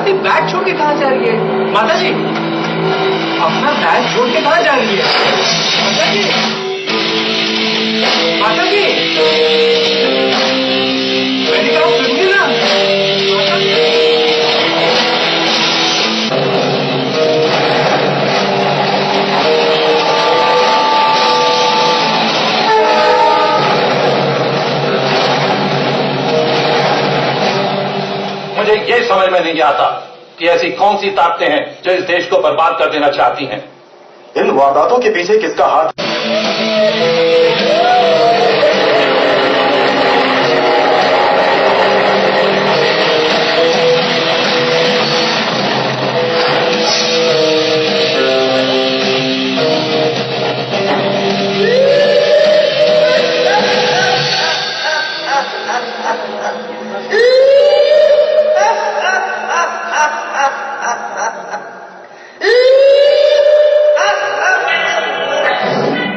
आरती bag छोड़ के कहाँ जा रही है? माता जी, अपना बैग छोड़ के कहाँ जा रही है? माता जी, माता जी, मैंने कहा सुनिए ना। माता जी, मुझे ये समझ में नहीं आता कि ऐसी कौन सी ताकतें हैं जो इस देश को बर्बाद कर देना चाहती हैं। इन वारदातों के पीछे किसका हाथ?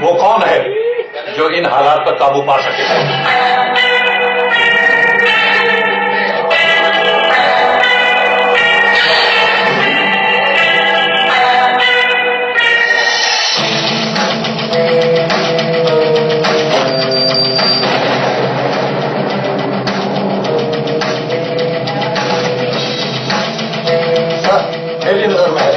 वो कौन है जो इन हालात पर काबू पा सके? मेरी नजर में है।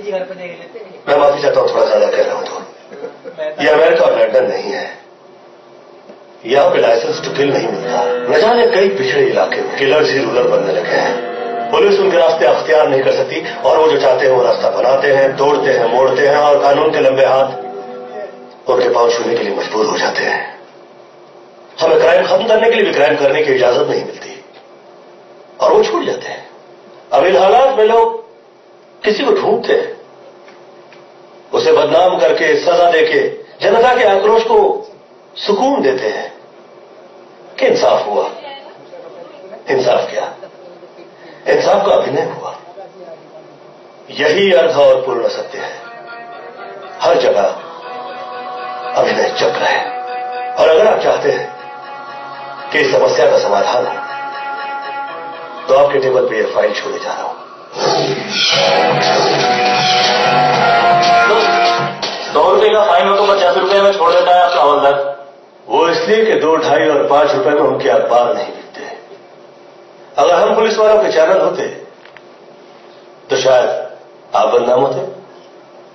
मैं माफी चाहता हूँ, थोड़ा ज्यादा कह रहा हूँ तो। ये अमेरिका और लंदन नहीं है। यहाँ पे लाइसेंस टू किल नहीं मिलता। न जाने कई पिछड़े इलाके में किलर्स ही रूलर बनने लगे हैं। पुलिस उनके रास्ते अख्तियार नहीं कर सकती और वो जो चाहते हैं वो रास्ता बनाते हैं, तोड़ते हैं, मोड़ते हैं और कानून के लंबे हाथ उनके पांव छूने के लिए मजबूर हो जाते हैं। हमें क्राइम खत्म करने के लिए भी क्राइम करने की इजाजत नहीं मिलती और वो छूट जाते हैं। अब इन हालात में लोग किसी को ढूंढते हैं, उसे बदनाम करके, सजा देके जनता के आक्रोश को सुकून देते हैं कि इंसाफ हुआ। इंसाफ क्या? इंसाफ का अभिनय हुआ। यही अर्थ और पूर्ण सत्य है। हर जगह अभिनय चल रहा है और अगर आप चाहते हैं कि इस समस्या का समाधान हो तो आपके टेबल पे यह फाइल छोड़े जा रहा हूं। 100 रुपए का फाइन हो तो 50 रुपए में छोड़ देता है आपका हवलदार। वो इसलिए कि 2, 2.5 और 5 रुपए में उनके अखबार नहीं बिकते। अगर हम पुलिस वालों के चैनल होते तो शायद आप बदनाम होते।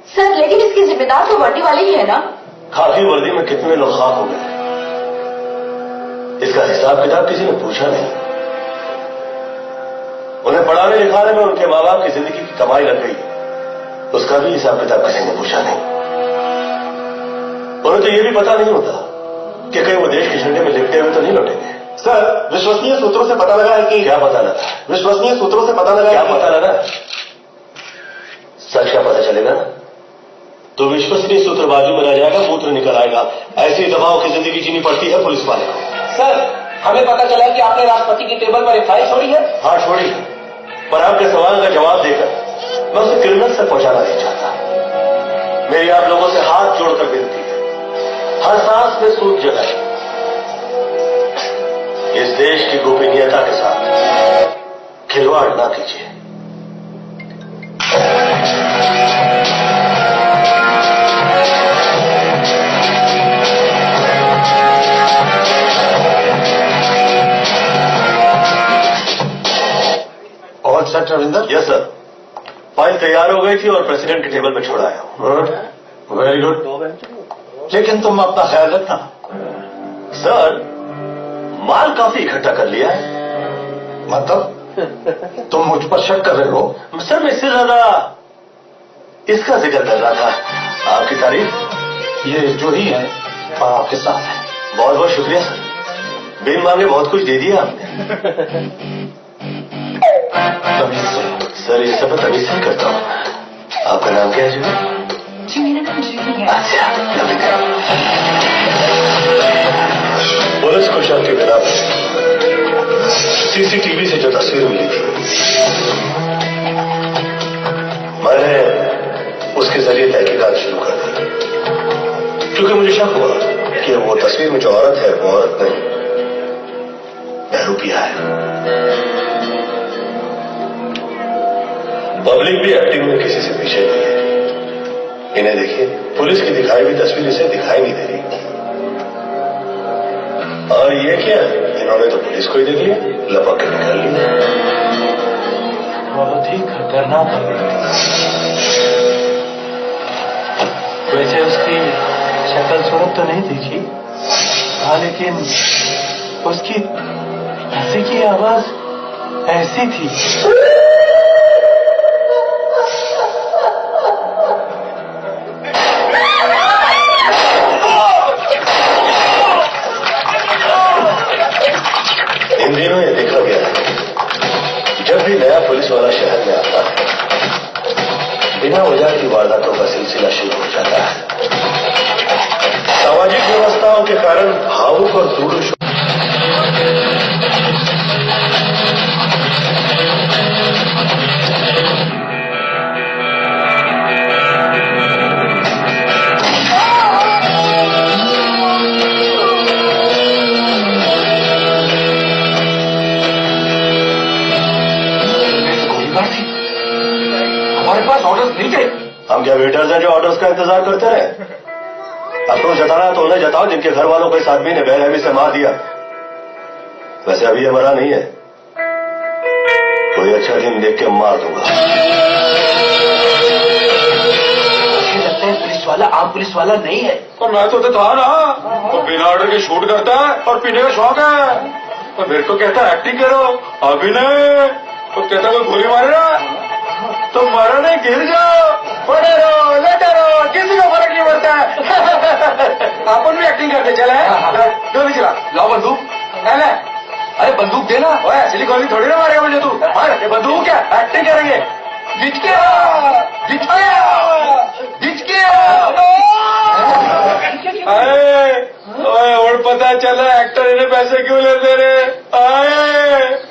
सर, लेकिन इसकी जिम्मेदार तो वर्दी वाले ही है ना? खाकी वर्दी में कितने लोग खाक हो गए, इसका हिसाब किताब किसी ने पूछा नहीं। उन्हें पढ़ाने लिखाने में उनके माँ बाप की जिंदगी की कमाई लग गई, उसका भी हिसाब किताब किसी ने पूछा नहीं। उन्हें तो यह भी पता नहीं होता कि कहीं वो देश के झंडे में लिपटे हुए तो नहीं लौटेंगे। सर, विश्वसनीय सूत्रों से पता लगा है कि क्या पता लगा? विश्वसनीय सूत्रों से पता लगा क्या पता लगा? सच का पता चलेगा ना तो विश्वसनीय सूत्रबाजी में रह जाएगा, मूत्र निकल आएगा। ऐसी दबाव की जिंदगी जीनी पड़ती है पुलिस वाले को। सर, हमें पता चला कि आपने राष्ट्रपति की टेबल पर एक फाइल छोड़ी है। हाँ, छोड़ी है, पर आपके सवाल का जवाब देकर मैं उसे क्रिमिनल से पहुंचाना नहीं चाहता। मेरी आप लोगों से हाथ जोड़कर विनती है, हर सांस में सूझ जगाए, इस देश की गोपनीयता के साथ खिलवाड़ ना कीजिए। और sector Ravinder? Yes sir, file तैयार हो गई थी और प्रेसिडेंट के टेबल पर छोड़ाया हूं। वेरी गुड, लेकिन तुम अपना ख्याल रखना। सर, माल काफी इकट्ठा कर लिया है। मतलब तुम मुझ पर शक कर रहे हो? सर, मैं इससे ज्यादा इसका जिक्र कर रहा था। आपकी तारीफ। ये जो ही है आपके साथ है। बहुत बहुत शुक्रिया सर, बिन मांगे बहुत कुछ दे दिया आपने। तमीज से। सर, ये सब तमीज से ही करता हूँ। आपका नाम क्या है जी? जी, मेरा नाम जूही है। अच्छा, पुलिस को शक के बिना सीसीटीवी से जो तस्वीर मिली थी, मैंने उसके जरिए तहकीकात शुरू कर दी, क्योंकि मुझे शक हुआ कि वो तस्वीर में जो औरत है वो औरत नहीं, बहरूपिया है। पब्लिक भी एक्टिंग में किसी से पीछे नहीं है। इन्हें देखिए, पुलिस की दिखाई हुई तस्वीर इसे दिखाई नहीं दे रही। और ये क्या है, इन्होंने तो पुलिस को ही देख लिया, लपक के निकाल लिया। बहुत ही खतरनाक है। वैसे उसकी शक्ल सूरत तो नहीं दिखी, हाँ, लेकिन उसकी हंसी की आवाज ऐसी थी। इन दिनों ये देखा गया है, जब भी नया पुलिस वाला शहर में आता है, बिना वजह की वारदातों का सिलसिला शुरू हो जाता है। सामाजिक व्यवस्थाओं के कारण भावुक और दूर हमारे पास ऑर्डर्स नहीं थे। हम क्या वेटर्स हैं जो ऑर्डर्स का इंतजार करते रहे? अफरोज जताना है तो उन्हें जताओ जिनके घर वालों को इस आदमी ने बेरहमी से मार दिया। वैसे अभी ये मरा नहीं है, कोई अच्छा दिन देख के मार दूंगा। वाला आम पुलिस वाला नहीं है। तो मैं तो था ना, वो बिना ऑर्डर के शूट करता है और पीने का शौक है। तो मेरे को कहता है एक्टिंग करो, अभिनय। तो कहता कोई गोली मारे ना तो मारा नहीं, गिर जाओ, पड़े रहो, लेटे रहो, किसी को फर्क नहीं पड़ता है। अपन भी एक्टिंग करते चले, गोली चला, लाओ बंदूक। अरे बंदूक देना। ओए सिली गोली थोड़ी ना मारेगा मुझे तू। ये बंदूक क्या, एक्टिंग करेंगे। जीत गया, जीत गया, जीत गया। ओए और पता चला एक्टर इन्हें पैसे क्यों लेते रहे। आए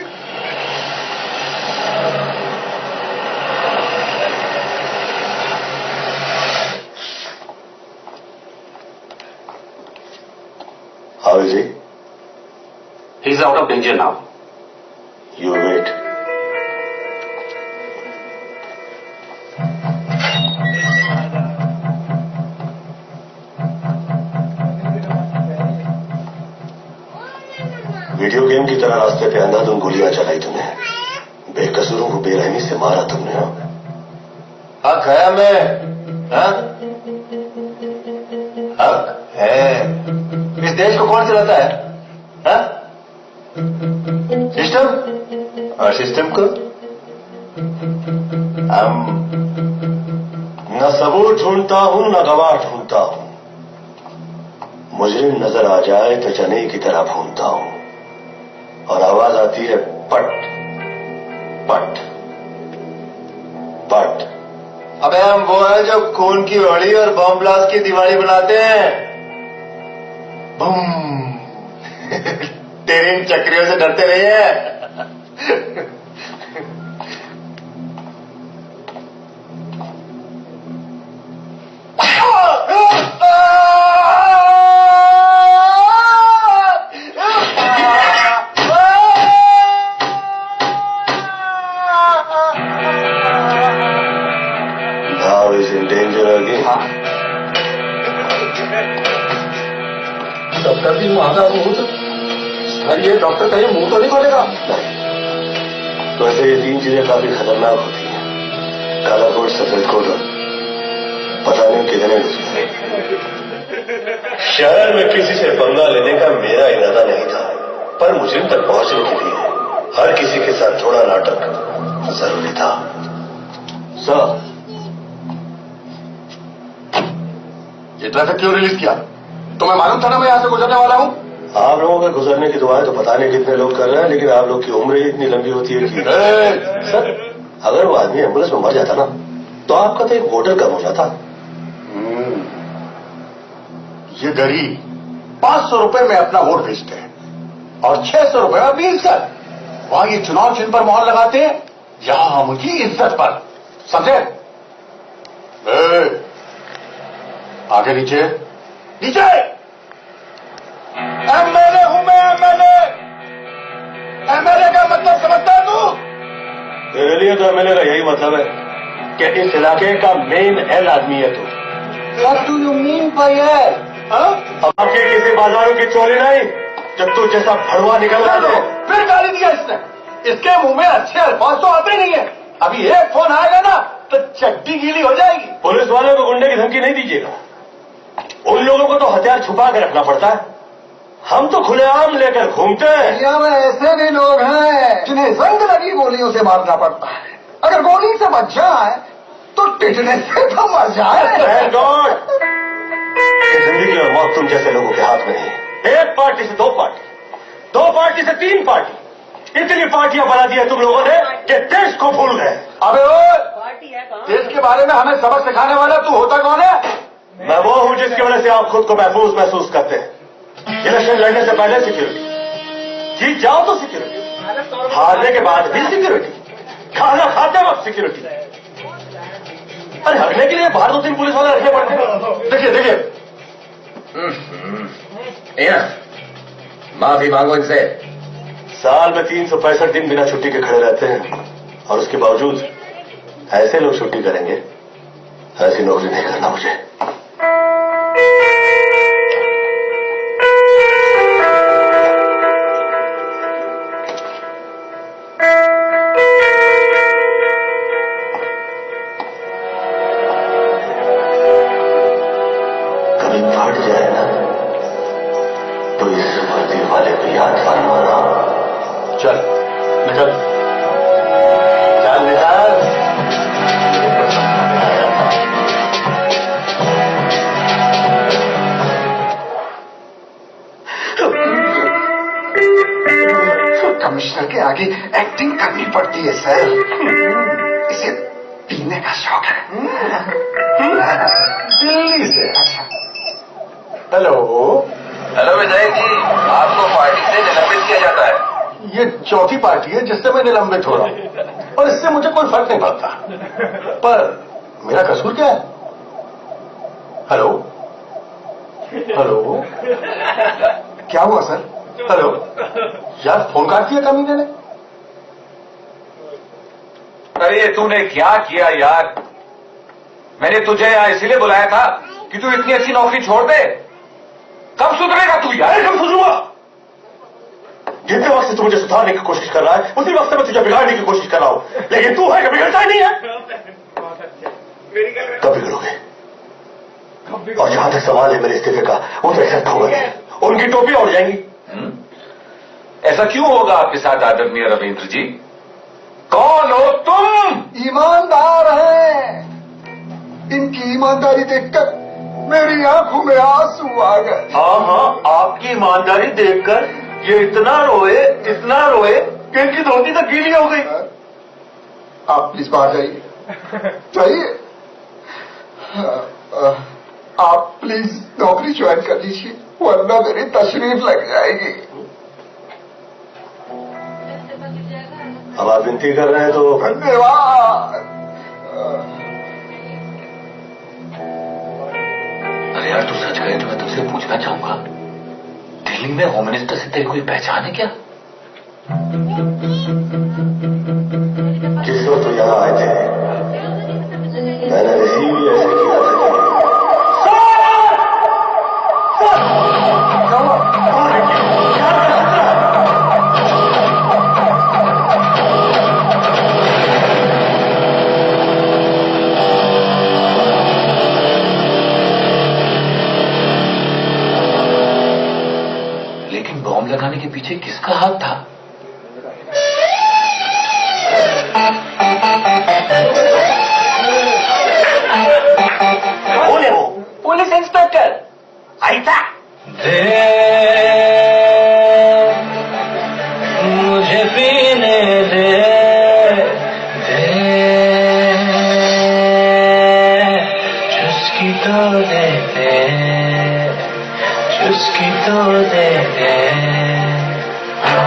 How is he? He's out of danger now. You wait. Video game की तरह रास्ते पे अंधाधुंध गोलियां चलाई तुमने, बेकसूरों को बेरहमी से मारा तुमने। हक है हमें, हक है। इस देश को कौन चलाता है? सिस्टम, और सिस्टम को हम न सबूत ढूंढता हूं न गवाह ढूंढता हूं। मुजरिम नजर आ जाए तो चने की तरह भूनता हूं और आवाज आती है पट पट पट। अबे हम वो है जो खून की होली और बम ब्लास्ट की दिवाली बनाते हैं। बम। तेरी इन चक्रियों से डरते नहीं है। Now is in danger again. Doctor भी वहां का मुंह तो सर, ये डॉक्टर कहीं मुंह तो नहीं खोलेगा। तो ऐसे ये तीन चीजें काफी खतरनाक होती हैं, काला कोट, सफेद कोट और पता नहीं कितने दूसरे। शहर में किसी से पंगा लेने का मेरा इरादा नहीं था, पर मुजरिम तक पहुंचने के लिए हर किसी के साथ थोड़ा नाटक जरूरी था। सर, ये ट्रैफिक क्यों रिलीज किया? तुम्हें मालूम था ना मैं यहां से गुजरने वाला हूं? आप लोगों के गुजरने की दुआएं तो पता नहीं कितने लोग कर रहे हैं, लेकिन आप लोग की उम्र ही इतनी लंबी होती है कि सर, अगर वो आदमी एम्बुलेंस में मर जाता ना तो आपका तो एक वोटर कम हो जाता। ये गरीब 500 रुपए में अपना वोट बेचते हैं और 600 रुपए में अपनी इज्जत। वहां ये चुनाव चिन्ह पर मोहर लगाते हैं, यहां हम उनकी इज्जत पर। समझे? आगे नीचे नीचे। एमएलए हूं मैं, एमएलए। एमएलए का मतलब समझता है तू? तेरे लिए तो एमएलए का यही मतलब है कि इस इलाके का मेन एल आदमी है तू। What do you mean by that? आपके किसी बाजारों की चोरी नहीं, जब तू जैसा भड़वा निकल रहा था। फिर गाली दिया इसने। इसके मुंह में अच्छे अल्फाज तो आते नहीं है। अभी एक फोन आएगा ना तो चड्डी गीली हो जाएगी। पुलिस वालों को गुंडे की धमकी नहीं दीजिएगा, उन लोगों को तो हथियार छुपा कर रखना पड़ता है। हम तो खुलेआम लेकर घूमते हैं। दुनिया में ऐसे भी लोग हैं जिन्हें जंग लगी गोलियों से मारना पड़ता है। अगर गोली से बच जाए तो टिटने से तो मर जाए। Thank God! जिंदगी और मौत तुम जैसे लोगों के हाथ में नहीं। एक पार्टी से दो पार्टी, दो पार्टी से तीन पार्टी, इतनी पार्टियां बना दी है तुम लोगों ने कि देश को भूल गए। अबे देश के बारे में हमें सबक सिखाने वाला तू होता कौन है? मैं वो हूं जिसकी वजह से आप खुद को महसूस करते हैं। इलेक्शन लड़ने से पहले सिक्योरिटी, जीत जाओ तो सिक्योरिटी, हारने के बाद भी सिक्योरिटी, खाना खाते वक्त सिक्योरिटी। अरे हरने के लिए बाहर 2-3 पुलिस वाले रखने पड़ते हैं। देखिए देखिए, माफी मांगो इनसे। साल में 365 दिन बिना छुट्टी के खड़े रहते हैं और उसके बावजूद ऐसे लोग छुट्टी करेंगे। ऐसी नौकरी नहीं करना मुझे। चल निकल, चल निकल। कमिश्नर के आगे एक्टिंग करनी पड़ती है सर, इसे पीने का शौक है। दिल्ली से। हेलो हेलो विधायक जी, आपको पार्टी से निलंबित किया जाता है। ये चौथी पार्टी है जिससे मैं निलंबित हो रहा हूं और इससे मुझे कोई फर्क नहीं पड़ता, पर मेरा कसूर क्या है? हेलो हेलो, क्या हुआ सर? हेलो यार, फोन काट दिया कमीने ने। अरे तूने क्या किया यार? मैंने तुझे यहां इसीलिए बुलाया था कि तू इतनी अच्छी नौकरी छोड़ दे। कब सुधरेगा तू यार? कब सुधरूंगा? जितने वक्त से तू मुझे सुधारने की कोशिश कर रहा है, उसी वक्त से मैं तुझे बिगाड़ने की कोशिश कर रहा हूं, लेकिन तू है कि बिगड़ता ही नहीं है। कब बिगड़ोगे? और जहां तक सवाल है मेरे इस्तीफे का, वो तो एक्सेप्ट होगा नहीं, उनकी टोपी उड़ जाएंगी। ऐसा क्यों होगा आपके साथ आदरणीय रविंद्र जी? कौन हो तुम? ईमानदार हैं, इनकी ईमानदारी देखकर मेरी आंखों में आंसू आ गए। हाँ हाँ, आपकी ईमानदारी देखकर ये इतना रोए कि इनकी धोती तक गीली हो गई। आप प्लीज बाहर जाइए, जाइए। आप प्लीज नौकरी ज्वाइन कर लीजिए, वरना मेरी तशरीफ लग जाएगी। अब आप विनती कर रहे हैं तो धन्यवाद। अरे यार, तू सच कहे तो मैं तुझसे पूछना चाहूंगा, दिल्ली में होम मिनिस्टर से तेरी कोई पहचान है क्या? जिस वक्त तो यहाँ आए थे, मैंने रिसीव ही ऐसे किया था। लेकिन बॉम्ब लगाने के पीछे किसका हाथ था? कौन है वो? पुलिस इंस्पेक्टर ऐसा मुझे पीने दे, चुस्की तो दे, चुस्की तो दे।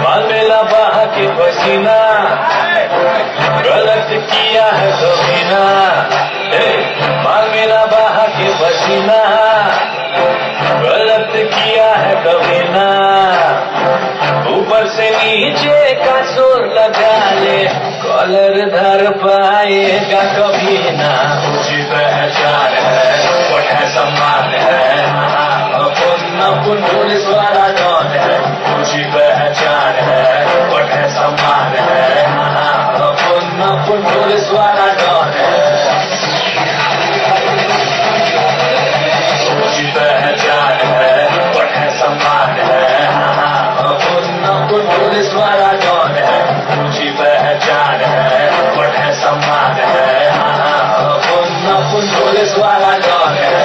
माल मेला बहा के पसीना, गलत किया है कभी ना। माल मेला बहा के पसीना, गलत किया है कभी ना। ऊपर से नीचे का जोर लगा ले, कॉलर धर पाएगा कभी ना। मुझे पहचान है, वो है सम्मान है, अपन पुलिस वाला कौन है? मुझे पहचान है, वो है सम्मान है, अपन पुलिस वाला कौन है? मुझे पहचान है, वो है सम्मान है, अपन पुलिस वाला कौन है? मुझे पहचान है, वो है सम्मान है, अपन पुलिस वाला कौन है?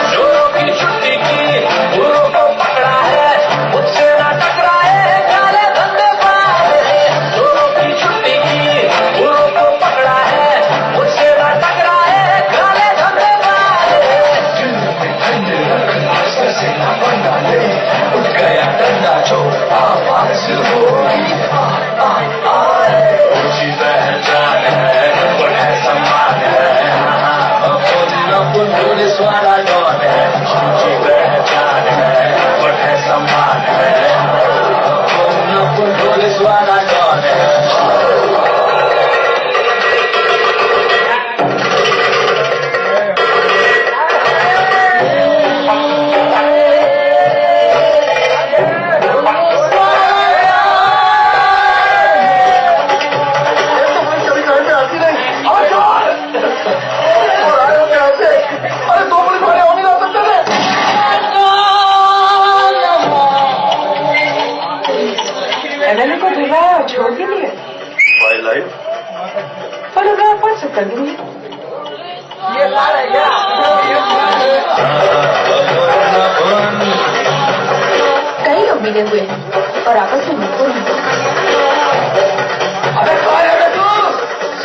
जो चाइल्ड लाइन? फोटोग्राफ व्हाट्सएप कर दूंगी। कई लोग मिले हुए हैं और आपस में मिलते हैं।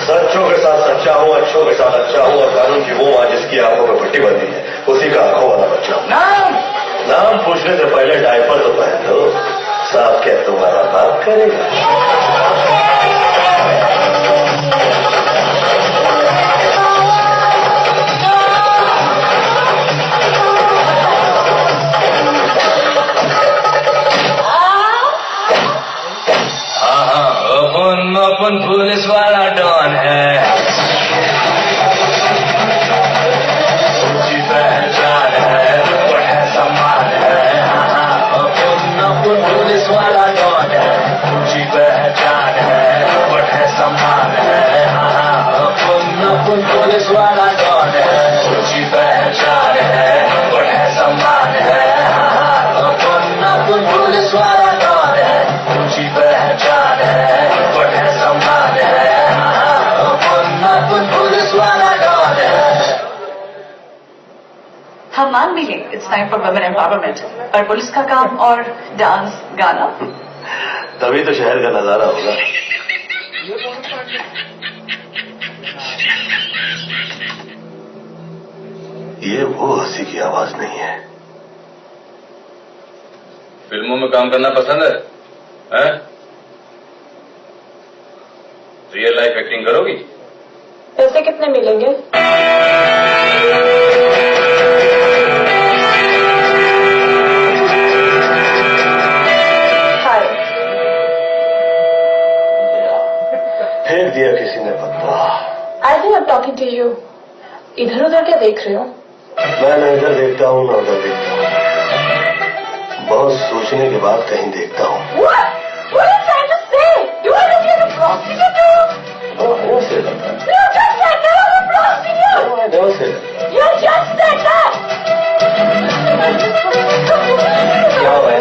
सच्चों के साथ सच्चा हूँ, अच्छों के साथ अच्छा हूँ, और कानून की वो माँ जिसकी आंखों में पट्टी बंधी है उसी का आंखों वाला बच्चा हूँ। नाम पूछने से पहले डायपर तो पहन लो, साफ क्या तुम्हारा बाप करेगा। अपन पुलिस वाला डॉन है, ऊंची पहचान है, बड़ा सम्मान है। अपन पुलिस वाला डॉन है, ऊंची पहचान है, बड़ा सम्मान है। अपन पुलिस वाला डॉन है, ऊंची पहचान है, बड़ा सम्मान है। अपन पुलिस वाला डॉन है, ऊंची पहचान है, बड़ा सम्मान है। अपन पुलिस वाला डॉन है। हम मान भी लें it's time for women empowerment, पर पुलिस का काम और डांस गाना तभी तो शहर का नजारा होगा। ये वो हंसी की आवाज नहीं है। फिल्मों में काम करना पसंद है, हैं? रियल लाइफ एक्टिंग करोगी? पैसे कितने मिलेंगे? फेंक दिया किसी ने पत्ता। I think I am talking to you. इधर उधर क्या देख रहे हो? मैं न इधर देखता हूँ न उधर देखता हूँ, बहुत सोचने के बाद कहीं देखता हूँ। What are you trying to say? You want to be a prostitute? No, I never said that. You just said that I'm a prostitute. No, I never said that. You just said that. क्या हुआ है?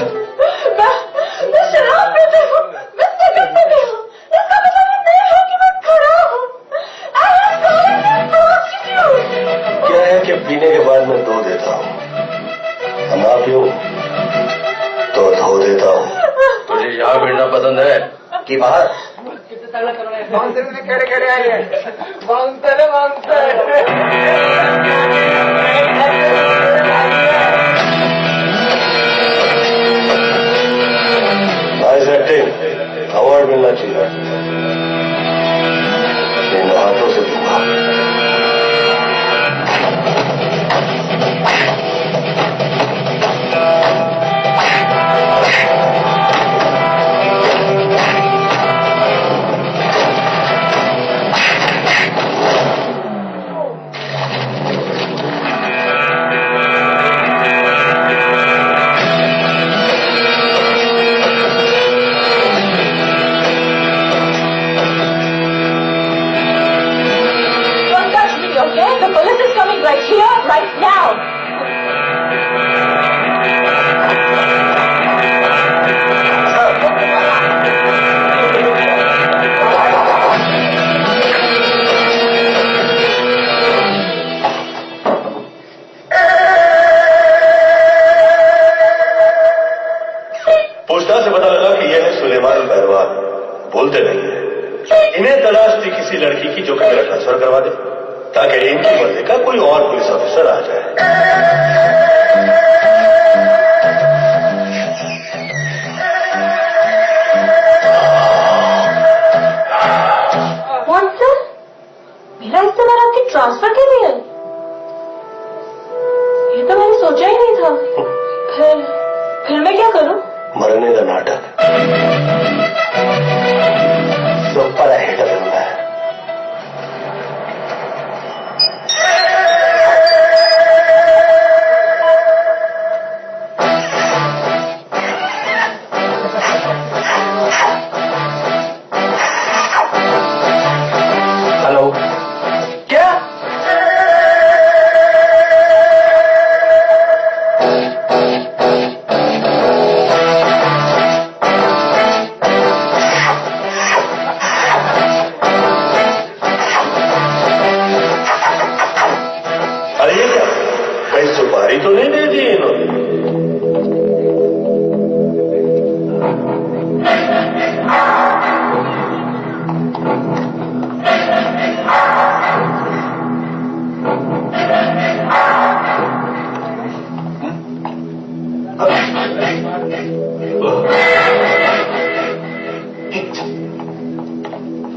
मैं शराब पीती हूँ, मैं cigarette पीती हूँ, इसका मतलब नहीं है कि मैं खड़ा हूँ। I am calling you prostitute. क्या है कि पीने के बाद मैं धो देता हूँ, ना पीऊं तो धो देता हूँ। तुझे यहाँ भिड़ना पसंद है कि बाहर? नाइस एक्टिंग, अवार्ड मिलना चाहिए। इन हाथों से दूंगा। Okay? The police is coming right here, right now. पूछताछ से पता लगा कि यह है सुलेमान पहलवान, बोलते नहीं है। इन्हें तलाश थी किसी लड़की की जो कि मेरा ट्रांसफर करवा दे, ताकि इनकी मर्जी का कोई और पुलिस ऑफिसर आ जाए। कौन सर? मेरा इस्तेमाल आपके ट्रांसफर के लिए? ये तो मैंने सोचा ही नहीं था। फिर मैं क्या करूं? मरने का नाटक सुपर हिट फिल्म है। हेलो, क्या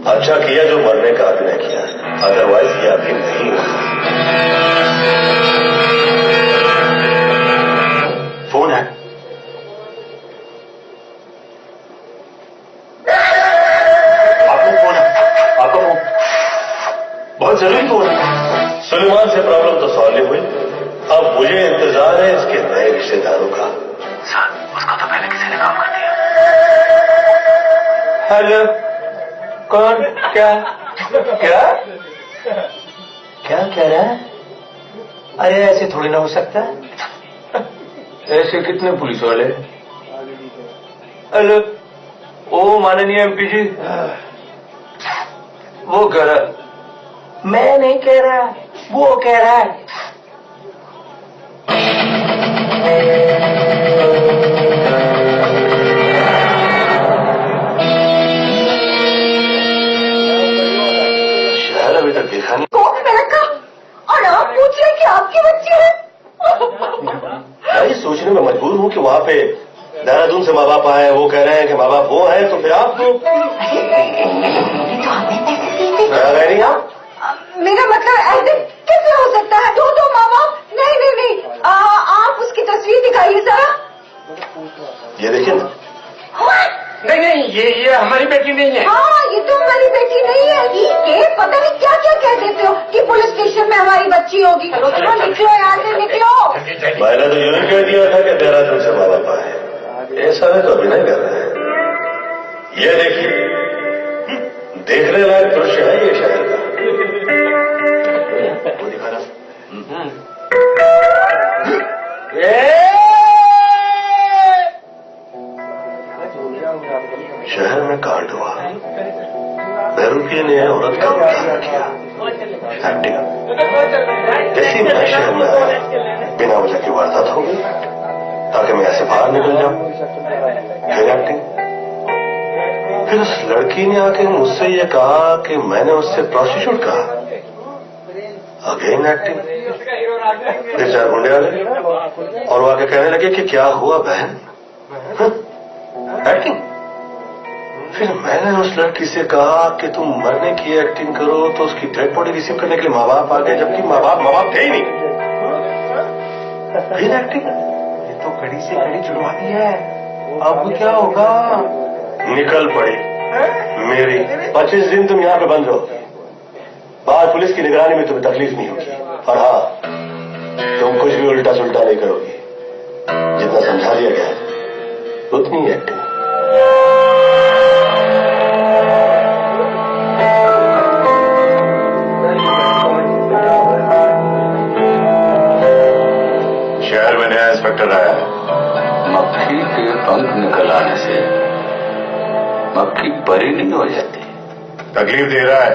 अच्छा किया जो मरने का अभिनय किया, अदरवाइज ये अभी नहीं हुआ। फोन है, आपका फोन है, आपका फोन बहुत जरूरी फोन है। सुलेमान से प्रॉब्लम तो सॉल्व हुई, अब मुझे इंतजार है इसके नए रिश्तेदारों का। सर, उसको तो पहले किसी ने काम कर दिया। हेलो, कौन? क्या क्या क्या कह रहा है? अरे ऐसे थोड़ी ना हो सकता है। ऐसे कितने पुलिस वाले? हेलो, ओ माननीय एमपी जी, वो कह रहा, मैं नहीं कह रहा, वो कह रहा है। शहर अभी तक देखा नहीं। कौन मेरा काम? और आप पूछ रहे कि आपकी बच्ची है? मैं ये सोचने में मजबूर हूँ कि वहाँ पे देहरादून से माँ बाप आए, वो कह रहे हैं कि माँ बाप वो है, तो फिर आप तो हमें पैसे देते। नहीं आप? मेरा मतलब ऐसे कैसे हो सकता है? दो माँ बाप? नहीं नहीं नहीं, आप उसकी तस्वीर दिखाइए जरा। ये देखिए ना। नहीं नहीं, ये हमारी बेटी नहीं है। हाँ, ये तो हमारी बेटी नहीं है। ठीक है, पता नहीं क्या क्या कह देते हो कि पुलिस स्टेशन में हमारी बच्ची होगी। चलो चलो निकलो यहाँ से, निकलो। मैंने तो यूं कह दिया था कि देहरादून से माँ बाप आए, ऐसा है तो अभिनय कर रहे हैं। ये देखिए, देखने लायक दृश्य है ये शहर का। वो दिखा रहा। शहर में कांड हुआ, बेरुपये ने औरत का उद्धार किया। एक्टिंग जैसी मैं शहर में आया, बिना वजह की वारदात हो गई, ताकि मैं ऐसे बाहर निकल जाऊं। फिर एक्टिंग, फिर उस लड़की ने आके मुझसे ये कहा कि मैंने उससे प्रोस्टिट्यूट कहा। Again acting. फिर चार गुंडे आ गए और वो आके कहने लगे कि क्या हुआ बहन। एक्टिंग। फिर मैंने उस लड़की से कहा कि तुम मरने की एक्टिंग करो, तो उसकी डेड बॉडी रिसीव करने के लिए माँ बाप आ गए, जबकि माँ बाप थे ही नहीं। फिर एक्टिंग। ये तो कड़ी से कड़ी जुड़वानी है, अब क्या होगा? निकल पड़ी मेरी। 25 दिन तुम यहाँ पे बंद रहो, बाहर पुलिस की निगरानी में तुम्हें तकलीफ नहीं होगी। और हाँ, तुम कुछ भी उल्टा सुल्टा नहीं करोगी। जितना समझा दिया गया है उतनी ही एक्टिंग। शहर में नया इंस्पेक्टर आया है। मक्खी के पंख निकल आने से मक्खी बरी नहीं हो जाती। तकलीफ दे रहा है।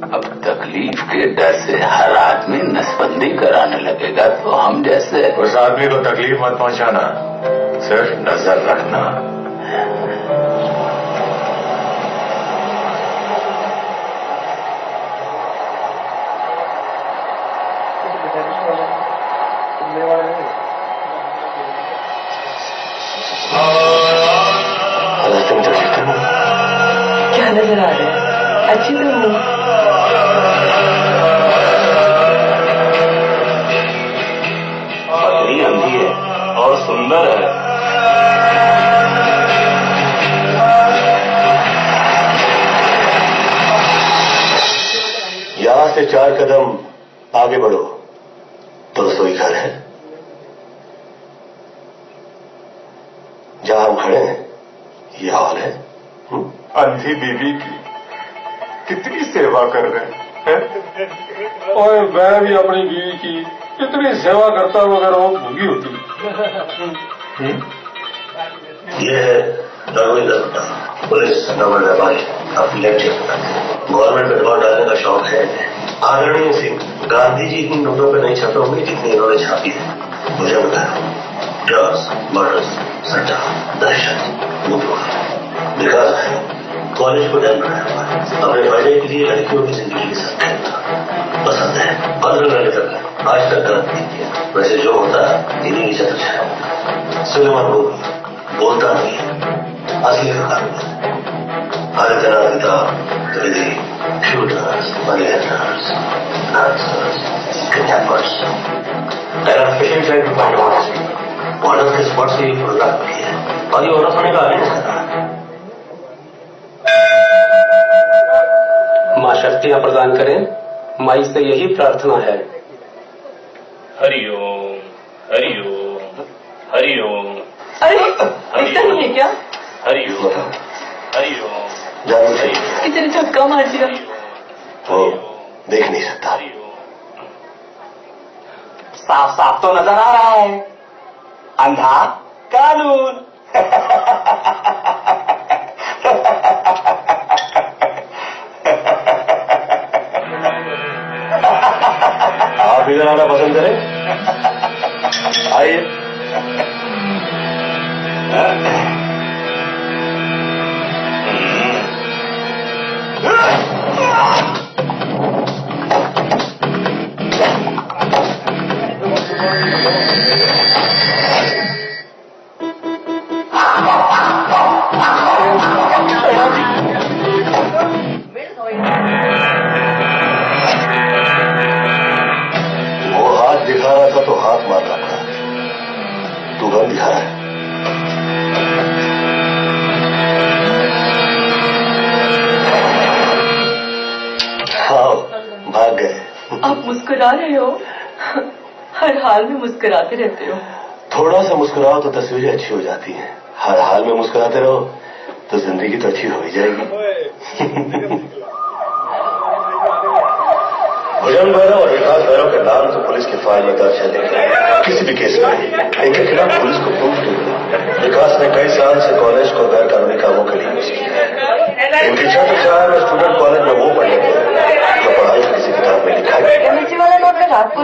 अब तकलीफ के डर से हर आदमी नसबंदी कराने लगेगा, तो हम जैसे उस आदमी को तकलीफ मत पहुंचाना, सिर्फ नजर रखना। क्या नजर आ रहा है? अच्छी तो नहीं। पतली अंधी है और सुंदर है। यहां से 4 कदम आगे बढ़ो तो रसोई घर है। जहां हम खड़े हैं ये हॉल है। अंधी बीवी की कितनी सेवा कर रहे हैं। और मैं भी अपनी बीवी की कितनी सेवा करता हूं अगर वो भूगी होती। ये है दरवाजा, पुलिस नंबर व्यापारी अपनी लेक्चर गवर्नमेंट में दबाव डालने का शौक है। आदरणीय सिंह, गांधी जी इतनी नोटों पर नहीं छपे होंगे जितनी इन्होंने छापी है। मुझे बताया ड्रग्स, मर्डर्स, सट्टा, दहशत, विकास है। कॉलेज को डैम बनाया हुआ है। अपने फायदे के लिए लड़कियों की जिंदगी के साथ खेलना पसंद है। 15 महीने तक आज तक गलत नहीं किया। वैसे जो होता है इन्हीं की चर्चा है। सुलेमान बोलता नहीं है, असली का कानून है। आदित्यनाथ पिता Lady, tutors, managers, nurses, kidnappers. There are fishing trying to find out one of his spots ही प्रोग्राम की है और ये औरत होने का नहीं सकता। माँ शक्तियां प्रदान करें, माई से यही प्रार्थना है। हरिओम हरिओम हरिओम। अरे दिखता नहीं है क्या? हरिओम हरिओम। किसी ने धक्का मार दिया। वो देख नहीं सकता। साफ साफ तो नजर आ रहा है, अंधा कानून। आप इधर आना पसंद करें? आइए। वो हाथ दिखा रहा था तो हाथ मार रहा था, तू गन दिखा रहा है। हाँ, भाग गए। आप मुस्कुरा रहे हो, हर हाल में मुस्कुराते रहते हो। थोड़ा सा मुस्कुराओ तो तस्वीरें अच्छी हो जाती हैं, हर हाल में मुस्कुराते रहो तो जिंदगी तो अच्छी हो ही जाएगी। भुजंग भैरव और विकास भैरव के नाम तो पुलिस की फाइल में दर्ज है, लेकिन किसी भी केस में इनके खिलाफ पुलिस को प्रूफ नहीं मिला। विकास ने कई साल से कॉलेज को गैर कानूनी कामों के लिए यूज किया है। इनकी छत्र छाया में स्टूडेंट कॉलेज में वो पढ़ने गए जो पढ़ाई को किसी किताब में लिखा है। केमिस्ट्री वाला नोट में रात को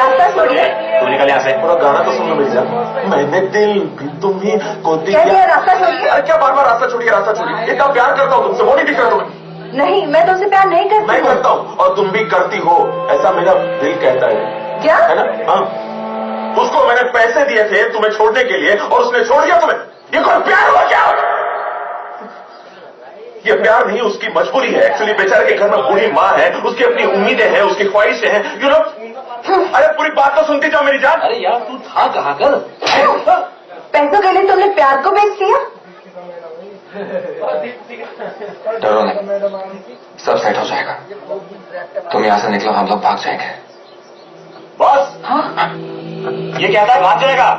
रास्ता छोड़िए। तू निकल यहाँ से। पूरा गाना तो सुन लो मेरी जान। मैंने दिल तुम्हें को दिया। रास्ता छोड़िए। क्या बार बार रास्ता छोड़िए रास्ता छोड़िए? इतना प्यार करता हूँ तुमसे, वो नहीं दिख रहा तुम्हें? नहीं, मैं तुमसे प्यार नहीं करती। मैं करता हूँ और तुम भी करती हो, ऐसा मेरा दिल कहता है। क्या? है ना? हाँ। उसको मैंने पैसे दिए थे तुम्हें छोड़ने के लिए और उसने छोड़ दिया तुम्हें। ये कोई प्यार हुआ क्या? ये प्यार नहीं, उसकी मजबूरी है। एक्चुअली बेचारे के घर में बूढ़ी माँ है, उसकी अपनी उम्मीदें हैं, उसकी ख्वाहिशें हैं। यू नो, अरे पूरी बात तो सुनती जाओ मेरी जान। अरे यार तू था कहाँ कर? पैसों के लिए तुमने प्यार को बेच दिया? डरो नहीं, सब सेट हो जाएगा। तुम यहाँ से निकलो, हम लोग भाग जाएंगे। बॉस, ये कहता है भाग जाएगा,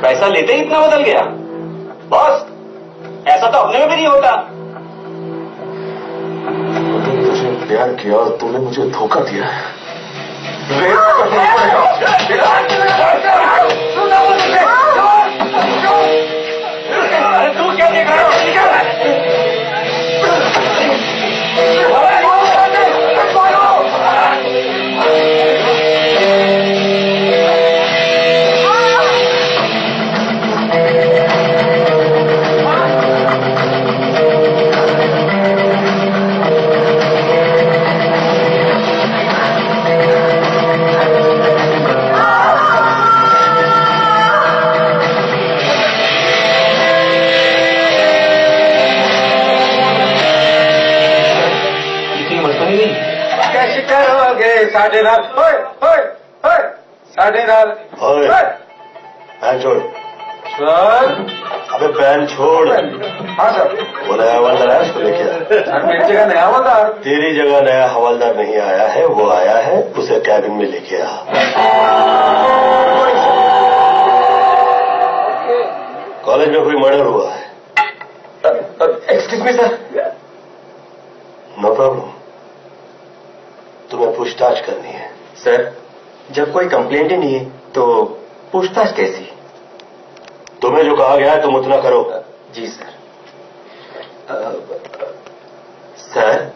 पैसा लेते ही इतना बदल गया। बॉस, ऐसा तो अपने में भी नहीं होता। तुझे प्यार किया और तूने मुझे धोखा दिया। अरे तू क्या देख रहा हो? कैसे करोगे साढ़े रात? साढ़े रात। पैन छोड़। सर, अबे पैन छोड़। हाँ सर। वो नया हवलदार है, उसको लेके आ। मेरी जगह नया हवलदार? तेरी जगह नया हवलदार नहीं आया है, वो आया है, उसे कैबिन में लेके आ। कॉलेज में कोई मर्डर हुआ है। Excuse me sir. No problem, तुम्हें पूछताछ करनी है। सर, जब कोई कंप्लेंट ही नहीं है तो पूछताछ कैसी? तुम्हें जो कहा गया है तुम उतना करो। जी सर। सर,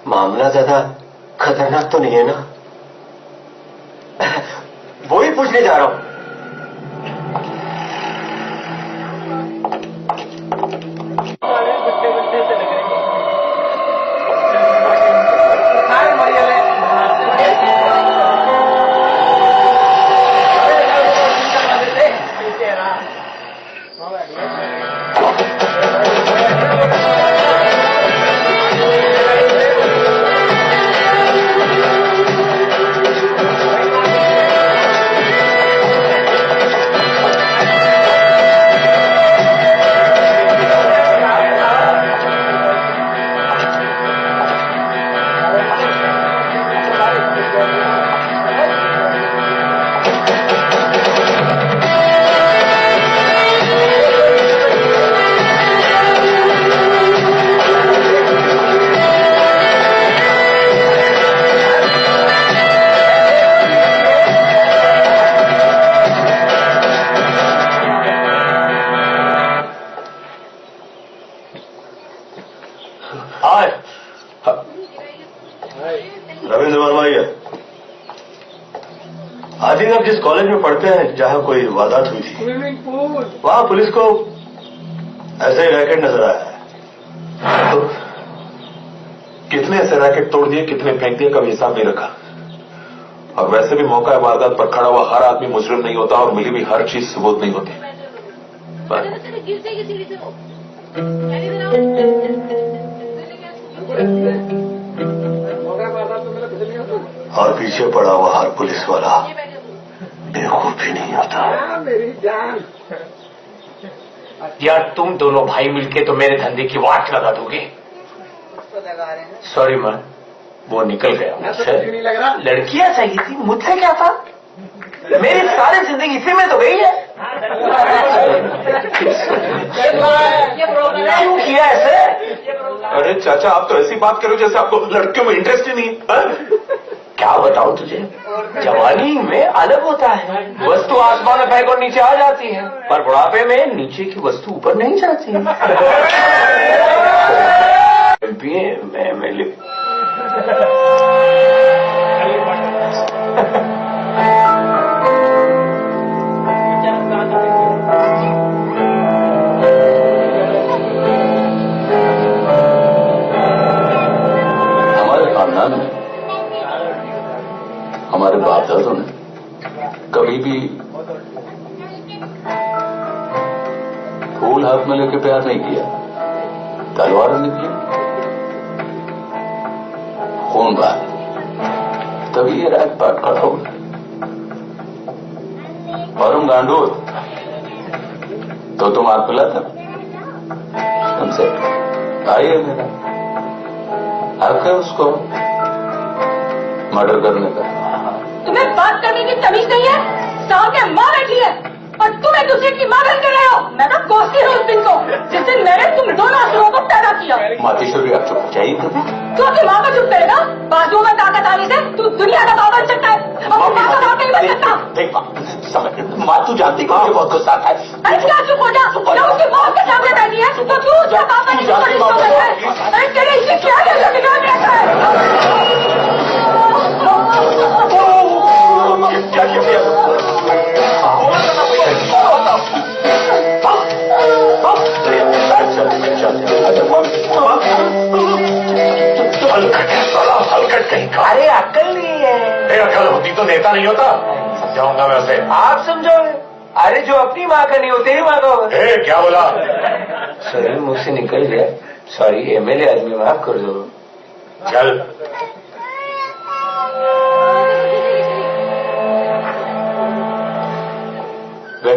मामला ज्यादा खतरनाक तो नहीं है ना? वो ही पूछने जा रहा हूं। आए रविंद्र वर्मा ही है। आई थिंक आप जिस कॉलेज में पढ़ते हैं जहां कोई वारदात हुई थी वहां पुलिस को ऐसे ही रैकेट नजर आया है। तो कितने ऐसे रैकेट तोड़ दिए, कितने फेंक दिए, कभी हिसाब नहीं रखा। और वैसे भी मौका वारदात पर खड़ा हुआ हर आदमी मुजरिम नहीं होता और मिली भी हर चीज सबूत नहीं होती। और पीछे पड़ा हुआ हर पुलिस वाला बेवकूफ भी नहीं होता। यार तुम दोनों भाई मिलके तो मेरे धंधे की वाट लगा दोगे। सॉरी मैम, वो निकल गया मुझसे। लड़कियां चाहिए थी, मुझसे क्या था? मेरी सारी जिंदगी इसी में तो गई है। क्यों किया ऐसे? अरे चाचा, आप तो ऐसी बात करो जैसे आपको लड़कियों में इंटरेस्ट ही नहीं है। क्या बताऊं तुझे, जवानी में अलग होता है, वस्तु आसमान में फेंक और नीचे आ जाती है, पर बुढ़ापे में नीचे की वस्तु ऊपर नहीं जाती। मैं हमारे खानदान में हमारे बाप दादों ने कभी भी फूल हाथ में लेके प्यार नहीं किया, तलवार नहीं किया, खून बहा। तभी ये राजपाट खड़ा हो गया। और हम गांडू तो तुम हाथ पिलाता हमसे, भाई है मेरा, आपका उसको मर्डर करने का। तुम्हें बात करने की तमीज नहीं है? सामने माँ बैठी है और तुम एक दूसरे की माँ बन कर रहे हो। मैं तो कोसती हूँ उस दिन को जिस दिन मैंने तुम दोनों असुरों को पैदा किया। मातेश्वरी, आप चुप जाइए। तू अपनी माँ को चुप करेगा? बाजुओं में ताकत आने से तू दुनिया का बाप बन सकता है, अपनी माँ का बाप नहीं बन सकता। देख समझ, माँ तू जानती कि मुझे बहुत गुस्सा आता है। अरे क्या चुप हो जा? जब उसकी मौत के सामने बैठी है तो तू उसका बाप बनने की कोशिश कर रहा है। अरे तेरे इससे क्या बिगाड़ रहता है? क्या किया? हलकट कहीं का। अरे अक्ल नहीं है। अकल होती तो नेता नहीं होता। समझाऊंगा मैं उसे। आप समझोगे? अरे जो अपनी माँ का नहीं हो तेरी माँ का होगा। क्या बोला? सर मुझसे निकल गया, सॉरी। एमएलए आदमी, माफ कर दो। चल।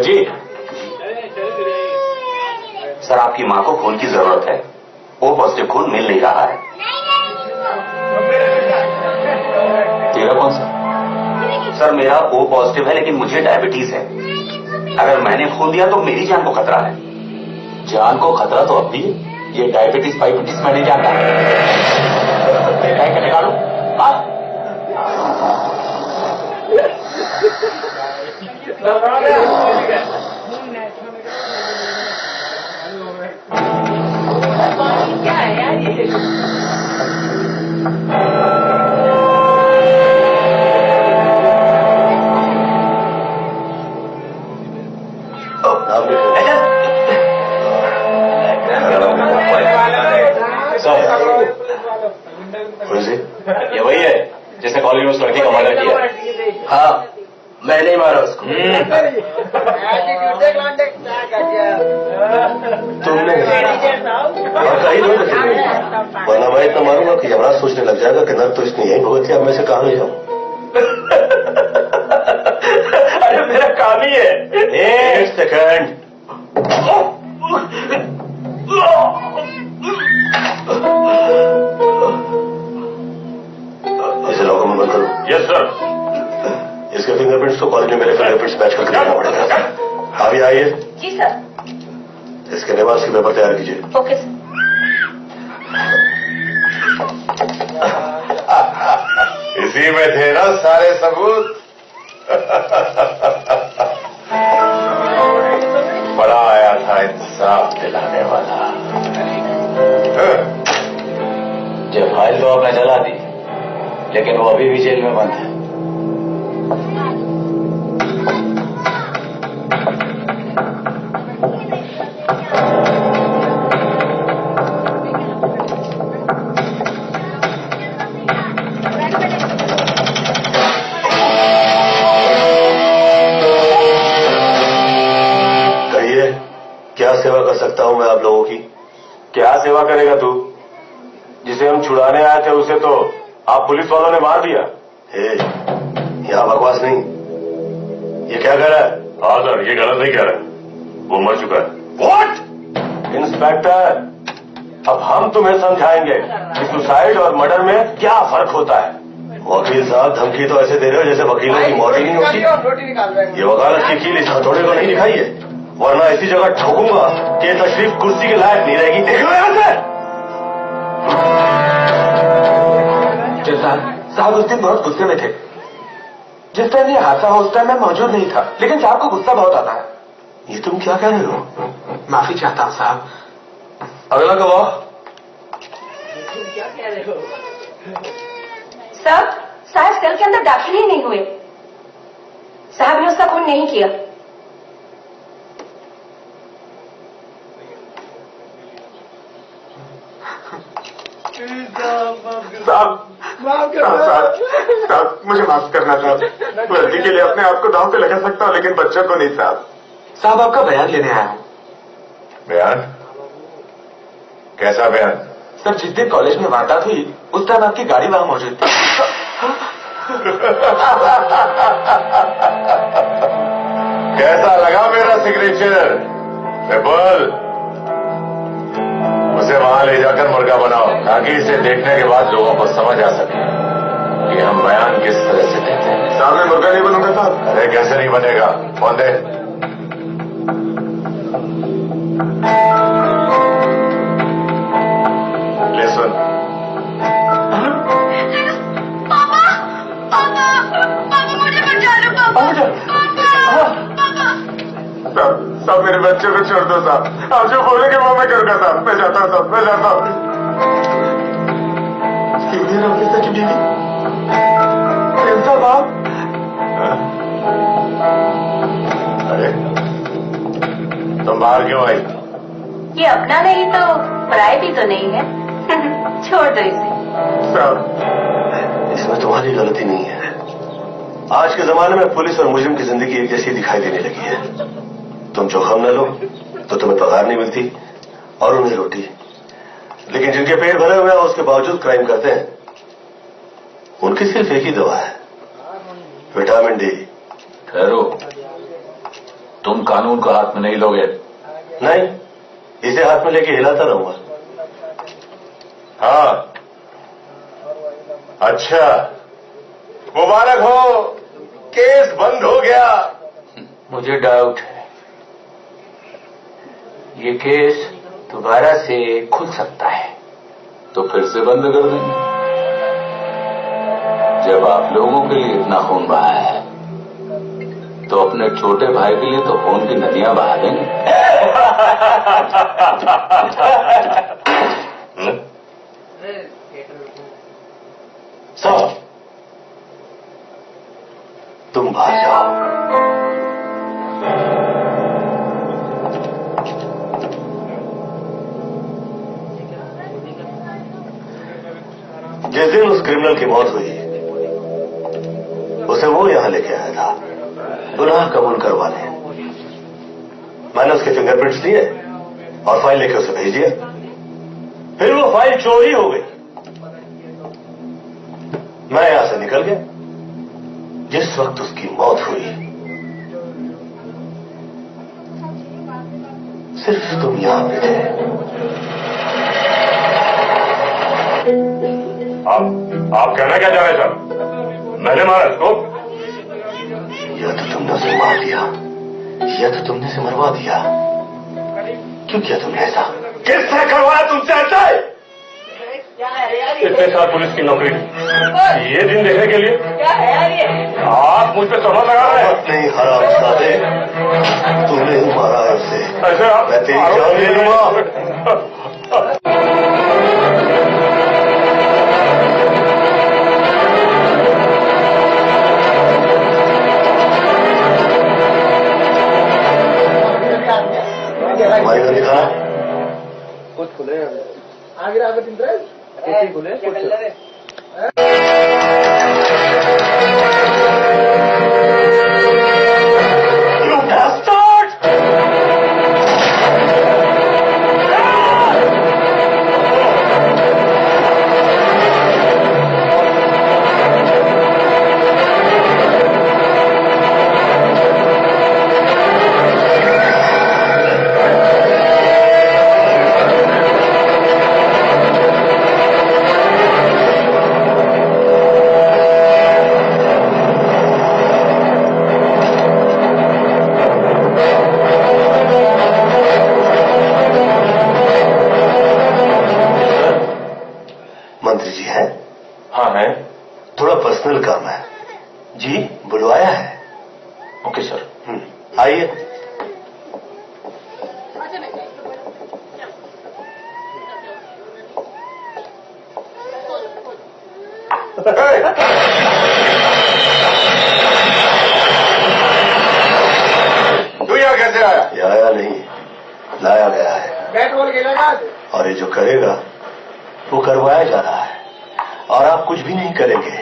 जी सर, आपकी माँ को खून की जरूरत है। ओ पॉजिटिव खून मिल नहीं रहा है। तेरा कौन सा? सर मेरा ओ पॉजिटिव है, लेकिन मुझे डायबिटीज है। अगर मैंने खून दिया तो मेरी जान को खतरा है। जान को खतरा तो अब भी है। ये डायबिटीज पाइबिटीज मैं नहीं जानता। निकालो। क्या है यार ये? ये वही है जिसने कॉलेज में उस लड़की का मर्डर किया। हाँ, मैं नहीं मारा उसको। तुमने और कहीं नहीं रखेंगे, वरना मैं इतना मारूंगा कि यमराज सोचने लग जाएगा कि नर तो इसने यही भुगत किया, अब मैं से कहाँ ले जाऊं। अरे मेरा काम ही है। एक सेकंड। इसे लॉकर में बंद करो। Yes sir. इसके फिंगरप्रिंट्स तो कॉलेज में मेरे फिंगरप्रिंट्स मैच करके देना पड़ेगा। अभी आइए। जी सर। इसके निवास की पेपर तैयार कीजिए। Okay sir. इसी में थे ना सारे सबूत। बड़ा आया था इंसाफ दिलाने वाला। फाइल तो आपने जला दी, लेकिन वो अभी भी जेल में बंद है। कहिए, क्या सेवा कर सकता हूं मैं आप लोगों की? क्या सेवा करेगा तू? जिसे हम छुड़ाने आए थे उसे तो आप पुलिस वालों ने मार दिया। यहाँ बकवास नहीं। ये क्या कह रहा है? हाँ सर, ये गलत नहीं कह रहा है, वो मर चुका है। व्हाट? इंस्पेक्टर, अब हम तुम्हें समझाएंगे कि सुसाइड और मर्डर में क्या फर्क होता है। वकील साहब, धमकी तो ऐसे दे रहे हो जैसे वकीलों की मौत ही नहीं होती। ये वकालत की कील इस हथौड़े को नहीं दिखाई है, वरना ऐसी जगह ठोकूंगा कि ये तशरीफ कुर्सी के लायक नहीं रहेगी। देख लो यहाँ से। साहब उस दिन बहुत गुस्से में थे। जिस टाइम ये हादसा हो उस टाइम मैं मौजूद नहीं था, लेकिन साहब को गुस्सा बहुत आता है। ये तुम क्या कह रहे हो? माफी चाहता हूँ साहब। अगला गवाह। क्या कह रहे हो? साहब सेल के अंदर दाखिल ही नहीं हुए। साहब ने उसका खून नहीं किया। साहब मुझे माफ करना साहब, वर्दी के लिए अपने आप को दांव पे लगा सकता हूँ, लेकिन बच्चों को नहीं साहब। साहब आपका बयान लेने आया हूँ। बयान? कैसा बयान? सर, जिस दिन कॉलेज में वारदात हुई उस टाइम आपकी गाड़ी वहां मौजूद थी। कैसा लगा मेरा सिग्नेचर? बोल, उसे वहां ले जाकर मुर्गा बनाओ, ताकि इसे देखने के बाद लोगों को समझ आ सके कि हम बयान किस तरह से देते हैं। साहब मैं मुर्गा नहीं बनूंगा साहब। अरे कैसे नहीं बनेगा? कौन दे? ले सुन। पापा मुझे बचा लो पापा। साहब मेरे बच्चे को छोड़ दो साहब, आप जो बोलेंगे वो मैं करूंगा साहब। मैं जाता हूँ साहब, मैं जाता हूँ। सीनियर ऑफिसर की बीवी प्रेम साहब आप? अरे तुम बाहर क्यों आई? ये अपना नहीं तो पराई भी तो नहीं है। छोड़ दो इसे। साहब, इसमें तुम्हारी गलती नहीं है। आज के जमाने में पुलिस और मुजरिम की जिंदगी एक जैसी दिखाई देने लगी है। तुम जोखम न लो तो तुम्हें पगार नहीं मिलती और उन्हें रोटी, लेकिन जिनके पेट भरे हुए हैं उसके बावजूद क्राइम करते हैं, उनकी सिर्फ एक ही दवा है, विटामिन डी। ठहरो, तुम कानून को हाथ में नहीं लोगे? नहीं, इसे हाथ में लेके हिलाता रहूंगा। हाँ, अच्छा, मुबारक हो, केस बंद हो गया। मुझे डाउट है, ये केस दोबारा से खुल सकता है। तो फिर से बंद कर देंगे। जब आप लोगों के लिए इतना खून बहाया है, तो अपने छोटे भाई के लिए तो खून की नदियां बहा देंगे। साहब, तुम बाहर जाओ। जिस दिन उस क्रिमिनल की मौत हुई, उसे वो यहां लेके आया था गुनाह कबूल करवाने। मैंने उसके फिंगरप्रिंट्स लिए और फाइल लेके उसे भेज दिया। फिर वो फाइल चोरी हो गई। मैं यहां से निकल गया। जिस वक्त उसकी मौत हुई, सिर्फ तुम यहां पे थे। आप कहना क्या चाह रहे साहब? मैंने मारा इसको? या तो तुमने उसे मार दिया या तो तुमने उसे मरवा दिया। क्यों किया तुमने ऐसा? किसने करवाया तुमसे ऐसा? इतने साल पुलिस की नौकरी, ये दिन देखने के लिए क्या है यार ये? आप मुझ पे तोहमत लगा रहे हैं। नहीं हरामजादे, तुमने ही मारा है उसे। ऐसे आप मैं तेरी जान ले लूंगा। मंत्री जी हैं? हाँ है। थोड़ा पर्सनल काम है। जी बुलवाया है। Okay sir. आइए। तू यहाँ कैसे आया? ये आया नहीं, लाया गया है। बैट बॉल खेलेगा? और ये जो करेगा वो करवाया जा रहा है, और आप कुछ भी नहीं करेंगे,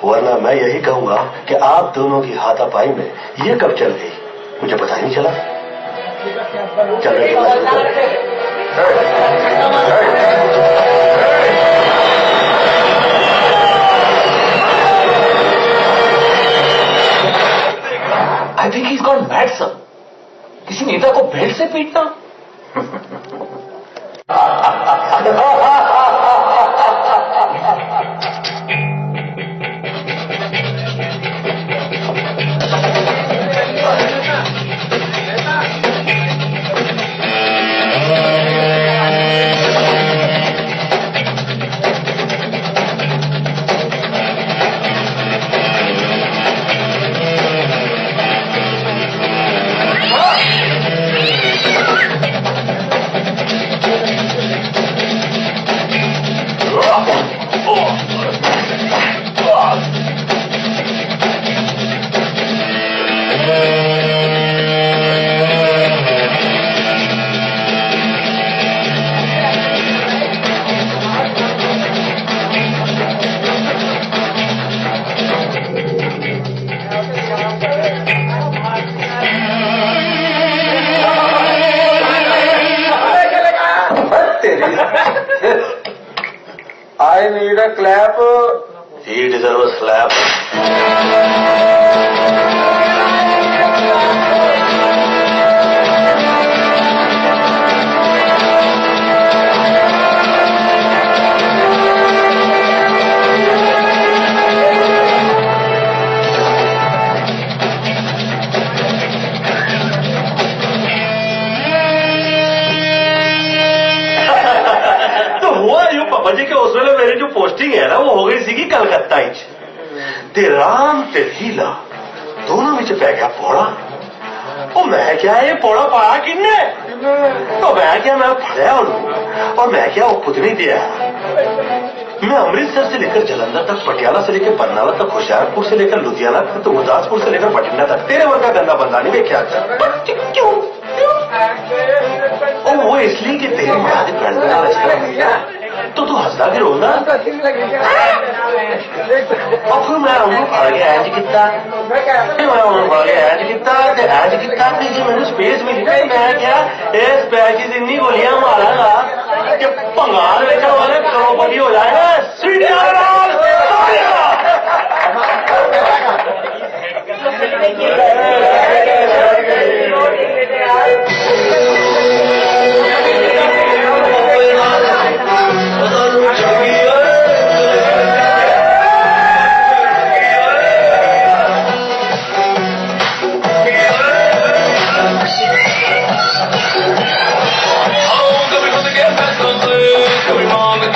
वरना मैं यही कहूंगा कि आप दोनों की हाथापाई में ये कब चल गई, मुझे पता ही नहीं चला। चल रही I think he is got mad sir. किसी नेता को बेल्ट से पीटना। I need a clap. He deserves a slap. पापा जी के उस वेले मेरी जो पोस्टिंग है ना वो हो गई सी कलकत्ता ते राम ते लीला दोनों विच पै गया पौड़ा। मैं क्या ये पौड़ा पाया किन्ने? तो मैं क्या मैं फड़िया उन्होंने और मैं क्या वो पुतनी दिया। मैं अमृतसर से लेकर जलंधर तक, पटियाला से लेकर बरनाला तक, होशियारपुर से लेकर लुधियाना तक, तो गुरदासपुर से लेकर बठिंडा तक तेरे वर्ग का गंदा बंदा नहीं देखा। क्यों? वो इसलिए कि तेरी माँ ने ब्रांड तो तू हंसदा फिर होगा। और फिर मैं उन्होंने फड़ गया एज किता, फिर मैं उन्होंने फड़ गया एज किता जी मैंने स्पेस मिली ना। मैं क्या इस पैच की इन्नी गोलियां मारांगा कि भंगार वेचने वाले करोड़पति हो जाएगा। कभी मांग के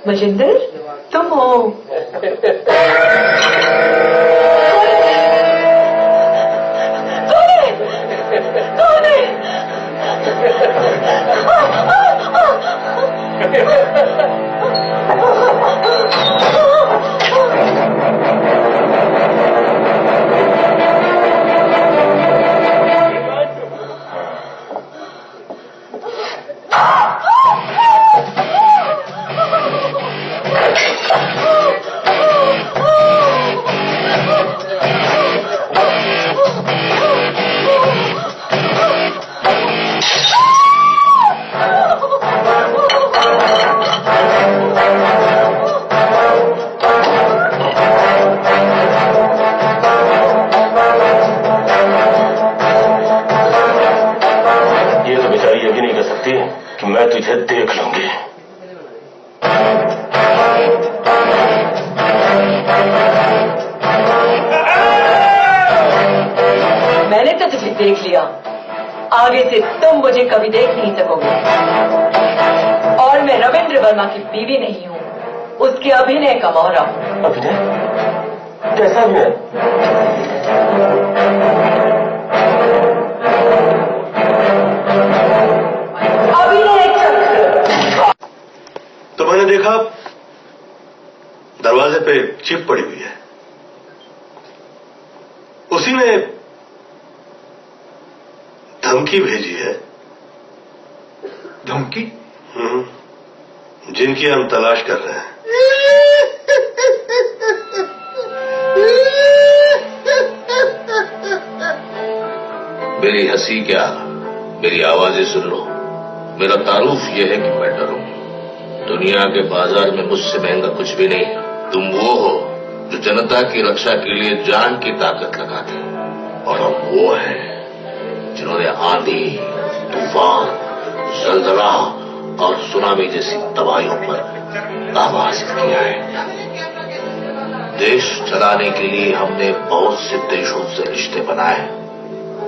मजिंदर, तुम हो? कौन है? कि मैं तुझे देख लूंगी। मैंने तो तुझे देख लिया, आगे से तुम मुझे कभी देख नहीं सकोगे। और मैं रविंद्र वर्मा की बीवी नहीं हूँ, उसके अभिनय का मोहरा। अभिनय? कैसा अभिनय? तो मैंने देखा दरवाजे पे चिप पड़ी हुई है, उसी ने धमकी भेजी है। धमकी? जिनकी हम तलाश कर रहे हैं। मेरी हंसी क्या, मेरी आवाजें सुन लो। मेरा तारुफ यह है कि मैं डरूं। दुनिया के बाजार में मुझसे महंगा कुछ भी नहीं। तुम वो हो जो जनता की रक्षा के लिए जान की ताकत लगाते, और हम वो हैं जिन्होंने आंधी, तूफान, जलजला और सुनामी जैसी तबाहियों पर काबू हासिल किया है। देश चलाने के लिए हमने बहुत से देशों से रिश्ते बनाए,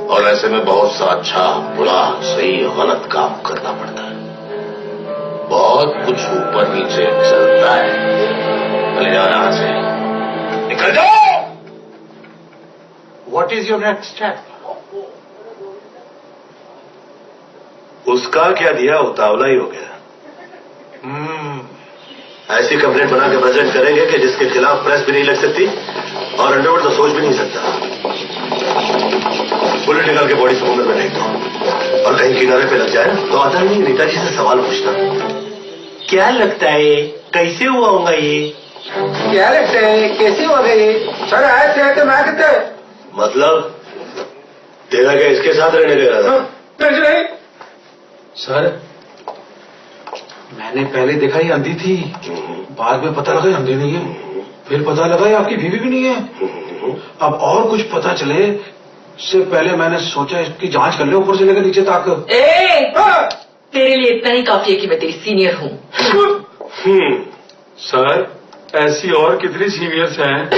और ऐसे में बहुत सा अच्छा, बुरा, सही, गलत काम करना पड़ता है। बहुत कुछ ऊपर नीचे चलता है। चले जाओ यहां से, निकल जाओ। What is your next step? उसका क्या दिया, उतावला ही हो गया। ऐसी कंप्लेंट बना के प्रेजेंट करेंगे कि जिसके खिलाफ प्रेस भी नहीं लग सकती और अंडरवर्ल्ड तो सोच भी नहीं सकता। बुलेट निकाल के बॉडी समुद्र में फेंक दो, और कहीं किनारे पे लग जाए तो आता नहीं नेताजी से सवाल पूछना। क्या लगता है कैसे हुआ होगा ये? क्या लगता है कैसे हुआ ये? सर आए थे तो मैं कहते मतलब तेरा क्या इसके साथ रहने का इरादा? नहीं सर, मैंने पहले देखा ये अंधी थी, बाद में पता लगा ये अंधी नहीं है, फिर पता लगा ये आपकी बीवी भी नहीं है। अब और कुछ पता चले से पहले मैंने सोचा इसकी जांच कर ले ऊपर से लेकर नीचे तक। तेरे लिए इतना ही काफी है कि मैं तेरी सीनियर हूँ। सर, ऐसी और कितनी सीनियर्स हैं?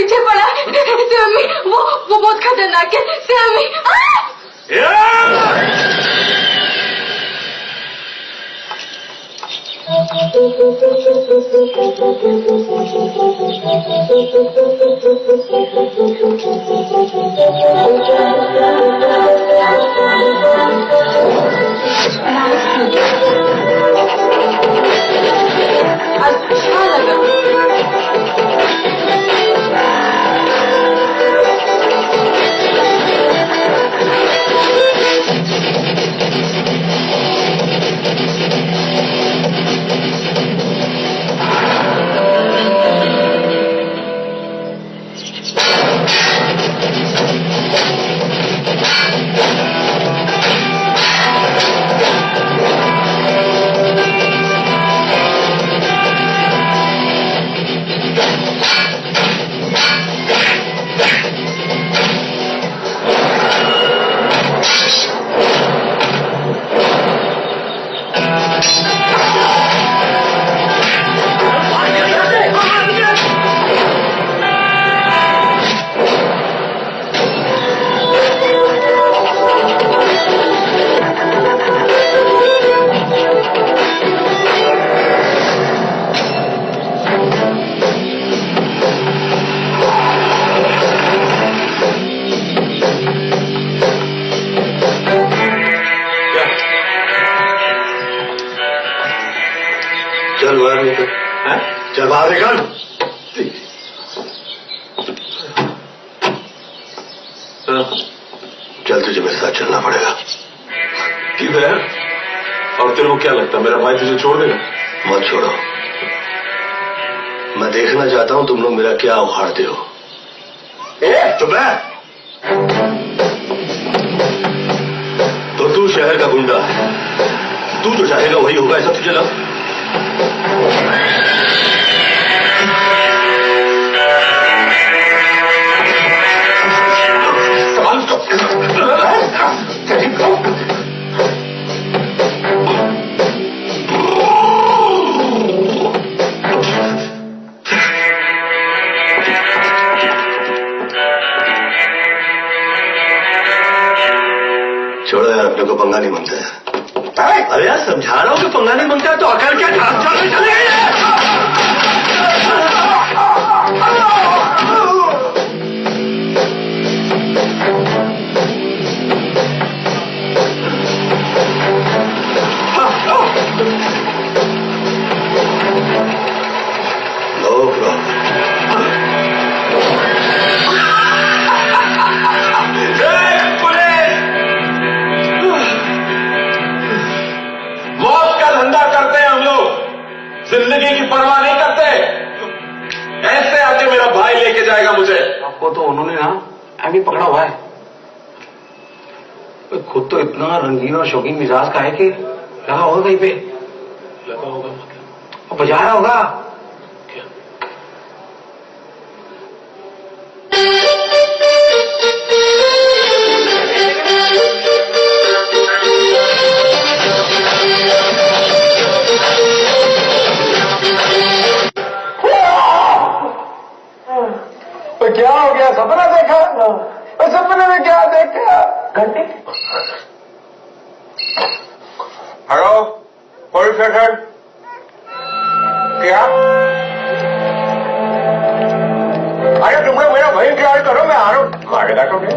पीछे पड़ा है। सेमी वो बहुत खतरनाक है। सेमी अच्छा लगा। चल बाहर निकल। चल बाहर निकल। चल तुझे मेरे साथ चलना पड़ेगा। क्यों यार? और तेरे को क्या लगता है मेरा भाई तुझे छोड़ देगा? मत छोड़ो। मैं देखना चाहता हूं तुम लोग मेरा क्या उखाड़ते हो। चुप है। तो तू शहर का गुंडा है, तू जो चाहेगा वही होगा, ऐसा तुझे लग। छोड़ो यार, अपने को पंगा नहीं मांगता है। अरे यार समझा रहा हूं कि पंगा नहीं मांगता है तो अकल क्या चले गई है। No problem. जिंदगी की परवाह नहीं करते। ऐसे आके मेरा भाई लेके जाएगा मुझे। आपको तो उन्होंने ना अभी पकड़ा हुआ है। खुद तो इतना रंगीन और शौकीन मिजाज का है कि लगा होगा कहीं पे। लगा होगा मतलब बजा रहा होगा। क्या? क्या हो गया? सपना देखा? सपने में क्या देखा? घंटी। Hello police station. क्या? अरे तुम लोग मेरा वही ख्याल करो, मैं आ रहा हूं। मारे डाकोगे?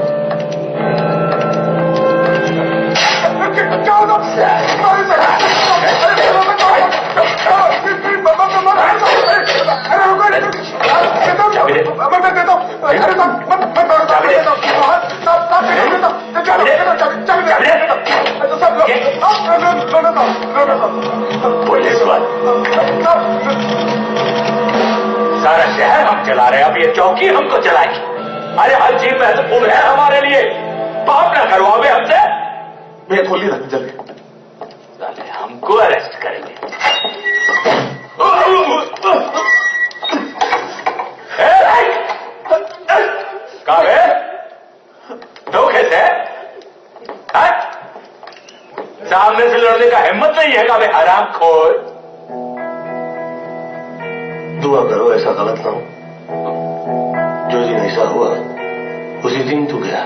सारा शहर हम चला रहे हैं, अब ये चौकी हमको चलाएगी। अरे हर चीज महत्वपूर्ण है हमारे लिए। पाप ना करवावे हमसे। भैया खोलिए ना जल्दी। हमको अरेस्ट करेंगे। कावे धोखे से सामने से लड़ने का हिम्मत नहीं है कावे हराम खोर। दुआ करो ऐसा गलत ना हो जो ऐसा हुआ उसी दिन तू गया।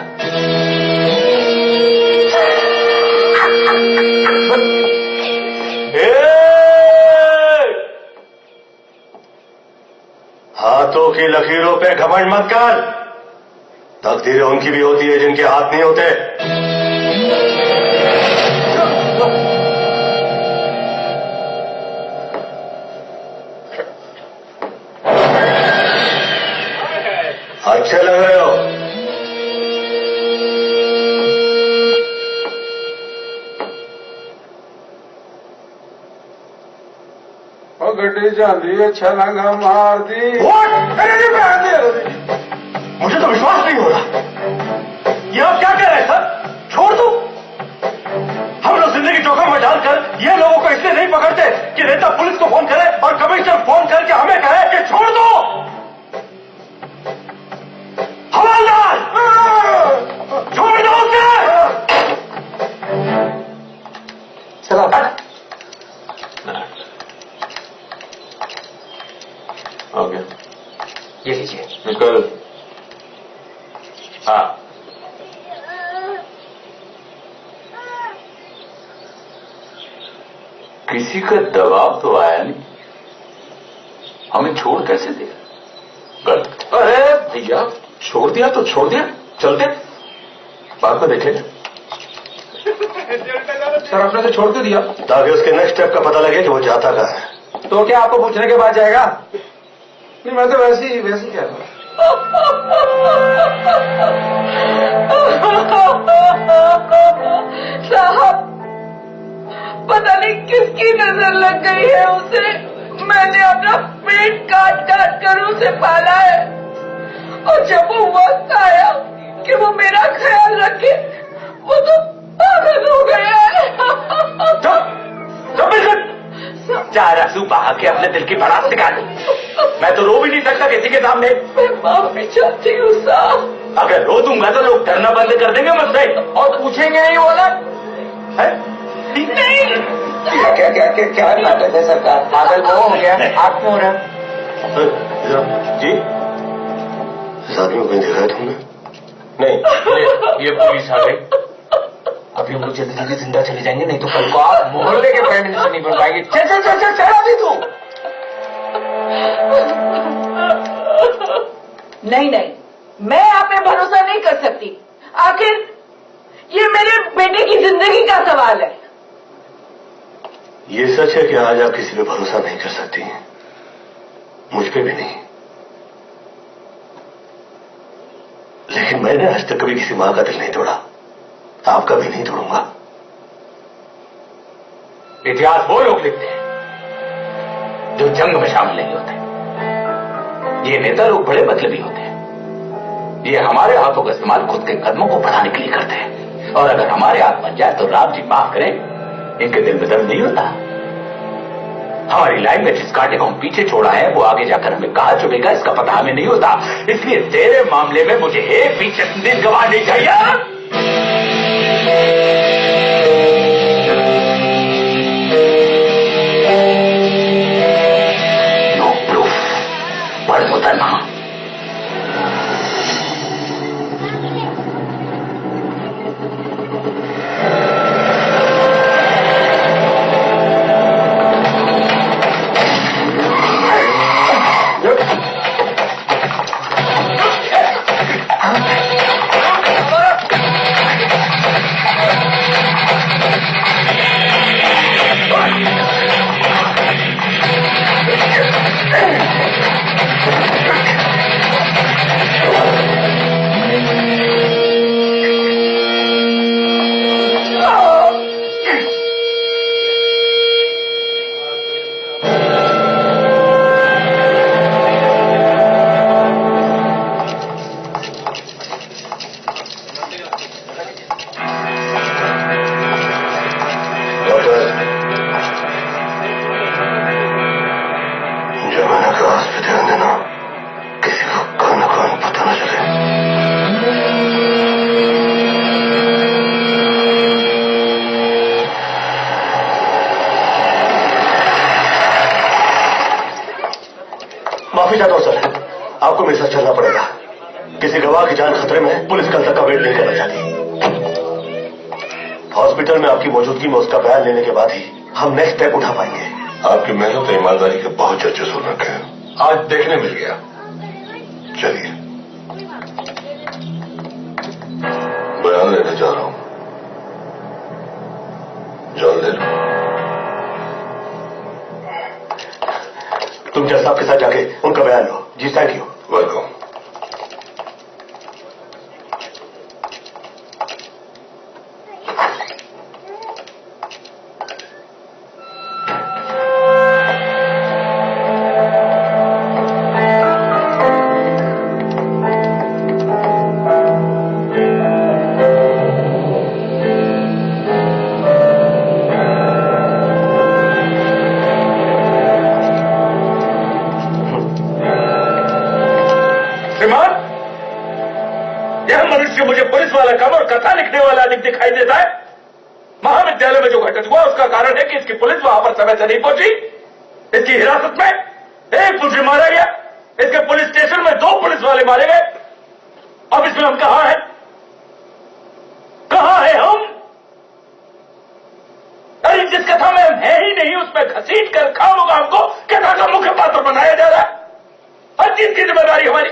हाथों की लकीरों पे घमंड मत कर। तकदीरें उनकी भी होती है जिनके हाथ नहीं होते। अच्छे लग रहे हो। और गड्डी जाती छलांगा मार दी। मुझे तो विश्वास नहीं हो रहा। ये आप क्या कह रहे हैं सर? छोड़ दो। हम लोग जिंदगी जोखिम में डालकर ये लोगों को इसलिए नहीं पकड़ते कि नेता पुलिस को फोन करे और कमिश्नर फोन करके हमें कहे कि छोड़ दो। हवलदार, छोड़ दो उसे। चलो हो गया। ये लीजिए। निकल। हाँ, किसी का दबाव तो आया नहीं, हमें छोड़ कैसे दिया? गलत। अरे भैया, छोड़ दिया तो छोड़ दिया, चलते बाद में देखेंगे। सर आपने तो छोड़ क्यों दिया? ताकि उसके नेक्स्ट स्टेप का पता लगे कि वो जाता कहाँ है। तो क्या आपको पूछने के बाद जाएगा? नहीं, मैं तो वैसे ही कह रहा हूँ। साहब, पता नहीं किसकी नजर लग गई है उसे। मैंने अपना पेट काट काट कर उसे पाला है, और जब वो वक्त आया कि वो मेरा ख्याल रखे, वो तो पागल हो गया है। चार आंसू बहा के अपने दिल की भड़ास निकाल। मैं तो रो भी नहीं सकता किसी के सामने। मैं माफी चाहती हूँ साहब। अगर रो दूंगा तो लोग डरना बंद कर देंगे मुझसे और पूछेंगे नहीं वो लोग। नहीं, क्या नाटक है सरकार? पागल वो हो गया, आप क्यों हो रहा? जी, इस आदमी को कहीं देखा है तुमने? नहीं, ये पुलिस आ गई। अभी हम लोग जल्दी जल्दी जिंदा चले जाएंगे, नहीं तो कल को आप मोहल्ले के प्राइम मिनिस्टर नहीं बन पाएंगे। चल चल चल चल चल अभी तू। नहीं नहीं, मैं आप पे भरोसा नहीं कर सकती। आखिर ये मेरे बेटे की जिंदगी का सवाल है। ये सच है कि आज आप किसी पे भरोसा नहीं कर सकती, मुझ पे भी नहीं। लेकिन मैंने आज तक कभी किसी मां का दिल नहीं तोड़ा, आपका भी नहीं तोड़ूंगा। इतिहास वो लोग लिखते हैं जो जंग में शामिल नहीं होते। ये नेता लोग बड़े मतलबी होते हैं। ये हमारे हाथों का इस्तेमाल खुद के कदमों को बढ़ाने के लिए करते हैं, और अगर हमारे हाथ बन जाए तो राम जी माफ करें, इनके दिल में दर्द नहीं होता। हमारी लाइन में जिस कांटे को हम पीछे छोड़ा है वो आगे जाकर हमें कहां चुभेगा इसका पता हमें नहीं होता। इसलिए तेरे मामले में मुझे एक भी दिन गवाह नहीं चाहिए। नो प्रूफ, बड़ मुकदमा। माफी चाहता हूं सर, आपको मेरे साथ चलना पड़ेगा। किसी गवाह की जान खतरे में, पुलिस कल तक का वेट नहीं करना चाहती। हॉस्पिटल में आपकी मौजूदगी में उसका बयान लेने के बाद ही हम नेक्स्ट स्टेप उठा पाएंगे। आपकी मेहनत और ईमानदारी के बहुत चर्चे सुन रखे हैं, आज देखने मिल गया। चलिए, बयान लेने जा रहा हूं। जॉन ले लो। तुम जज साहब के साथ जाके उनका बयान लो। जी थैंक यू। वेलकम। दिखाई देता है। महाविद्यालय में जो घटना हुआ उसका कारण है कि इसकी पुलिस वहां पर समय से नहीं पहुंची। इसकी हिरासत में एक मुजरिम मारा गया, इसके पुलिस स्टेशन में 2 पुलिस वाले मारे गए। अब इसमें हम कहां हैं? कहां हैं हम? अरे जिस कथा में हम है ही नहीं उसमें घसीट कर खामोगा हमको कथा का मुख्य पात्र बनाया जा रहा है। हर चीज की जिम्मेदारी हमारी।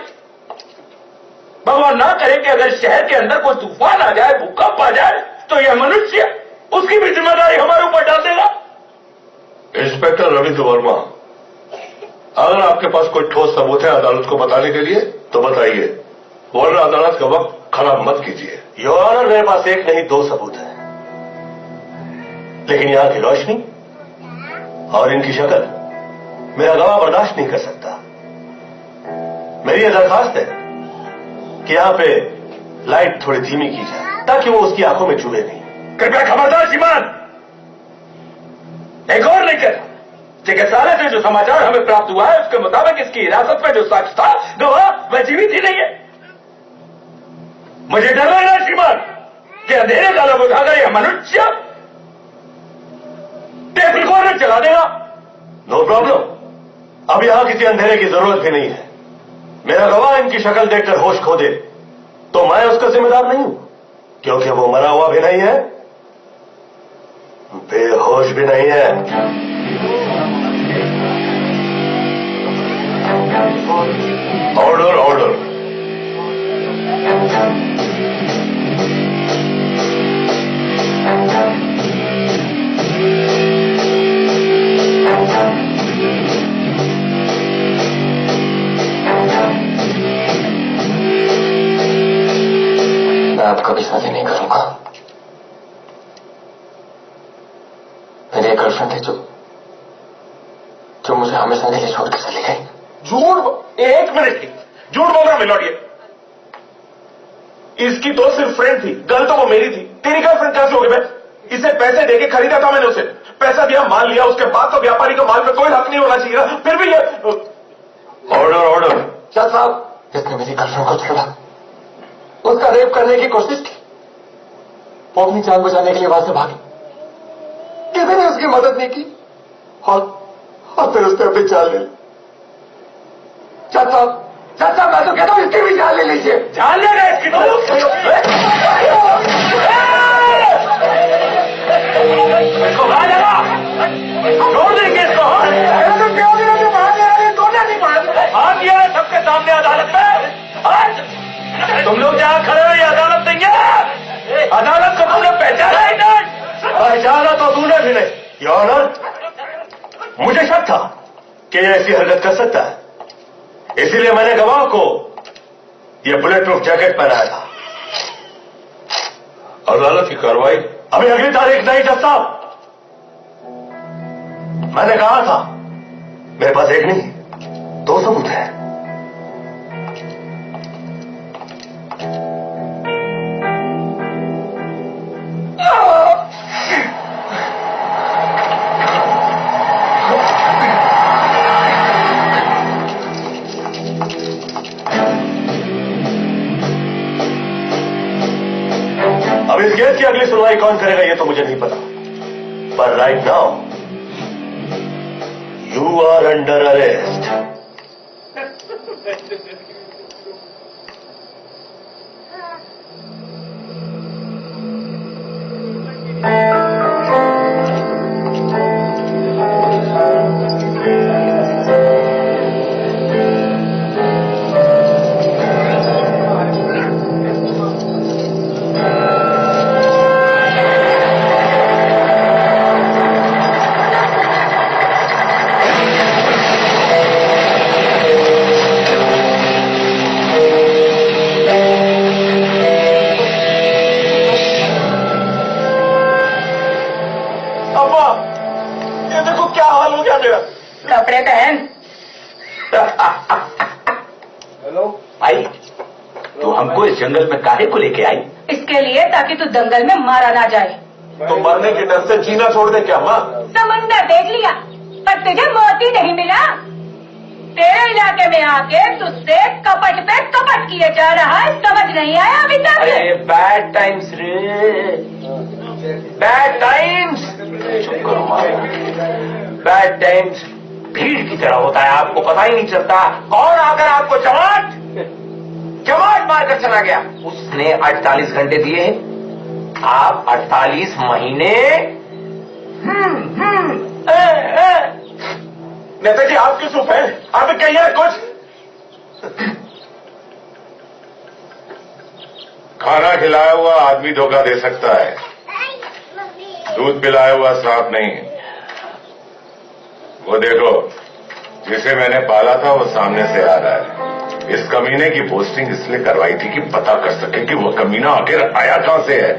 भगवान ना करे कि अगर शहर के अंदर कोई तूफान आ जाए, भूकंप आ जाए, तो यह मनुष्य उसकी भी जिम्मेदारी हमारे ऊपर डाल देगा। इंस्पेक्टर रविंद्र वर्मा, अगर आपके पास कोई ठोस सबूत है अदालत को बताने के लिए तो बताइए, वरना अदालत का वक्त खराब मत कीजिए। योर ऑनर, मेरे पास एक नहीं 2 सबूत है, लेकिन यहां की रोशनी और इनकी शक्ल मेरा गवाह बर्दाश्त नहीं कर सकता। मेरी यह दरखास्त है कि यहां पे लाइट थोड़ी धीमी की जाए ताकि वो उसकी आंखों में चुभे नहीं। कृपया खबरदार श्रीमान, एक और नहीं कर। चिकित्सालय से जो समाचार हमें प्राप्त हुआ है उसके मुताबिक इसकी हिरासत में जो शख्स था गवाह वह जीवित ही नहीं है। मुझे डर लग रहा है श्रीमान कि अंधेरे का लब उठाकर यह मनुष्य टेप रिकॉर्डर चला देगा। नो प्रॉब्लम, अब यहां किसी अंधेरे की जरूरत भी नहीं है। मेरा गवाह इनकी शक्ल देखकर होश खो दे तो मैं उसका जिम्मेदार नहीं हूं, क्योंकि वो मरा हुआ भी नहीं है, बेहोश भी नहीं है। Order order. मैं आपका भी शादी नहीं करूंगा। मेरी एक गर्लफ्रेंड थी जो मुझे हमेशा के लिए छोड़ के चली गई। झूठ? एक मिनट की झूठ बोल रहा मिलौटिए। इसकी तो सिर्फ फ्रेंड थी, गर्ल तो वो मेरी थी। तेरी गर्लफ्रेंड कैसे होगी? मैं इसे पैसे देके खरीदा था, मैंने उसे पैसा दिया, माल लिया, उसके बाद तो व्यापारी को माल में कोई हक नहीं होना चाहिए। फिर भी ये ऑर्डर ऑर्डर। क्या साहब, इसने मेरी गर्लफ्रेंड को छोड़ा, उसका रेप करने की कोशिश की, वो अपनी जान बचाने के लिए वहां से भागी, किसी ने उसकी मदद नहीं की और फिर उसने अपनी जान ले ली। चाचा मैं तो कहता हूं इसकी भी जान ले लीजिए। जान ले रहे इसकी इसको बाहर लगा, छोड़ देंगे इसको। तो क्यों नहीं जो बाहर ले रहे दोनों नहीं बाहर आ गया है सबके सामने अदालत में। तुम लोग जहां खड़े हो ये अदालत नहीं है। अदालत को तुमने पहचाना ही नहीं। पहचाना तो तूने भी नहीं। योर ऑनर, मुझे शक था कि ये ऐसी हरकत कर सकता है, इसीलिए मैंने गवाह को ये बुलेट प्रूफ जैकेट पहनाया था। अदालत की कार्रवाई अभी अगली तारीख नहीं जज साहब। मैंने कहा था मेरे पास एक नहीं 2 सबूत है। अब इस केस की अगली सुनवाई कौन करेगा ये तो मुझे नहीं पता, पर right now you are under arrest. कपड़े पहन। हेलो भाई, तू हमको इस जंगल में काहे को लेके आई? इसके लिए ताकि तू दंगल में मारा ना जाए। तो मरने के डर से जीना छोड़ दे क्या माँ? समंदर देख लिया पर तुझे मोती नहीं मिला। तेरे इलाके में आके तुझसे कपट पे कपट किए जा रहा है, समझ नहीं आया अभी तक? अरे बैड टाइम्स रे, बैड टाइम्स। चुप करो माँ। बैड टाइम्स भीड़ की तरह होता है, आपको पता ही नहीं चलता कौन आकर आपको जमाट मारकर चला गया। उसने 48 घंटे दिए, आप 48 महीने। नेताजी आप क्यों चुप है? आप कहिए कुछ। खाना खिलाया हुआ आदमी धोखा दे सकता है, दूध पिलाया हुआ श्राप नहीं। वो देखो, जिसे मैंने पाला था वो सामने से आ रहा है। इस कमीने की पोस्टिंग इसलिए करवाई थी कि पता कर सके कि वो कमीना आखिर आया कहां से है।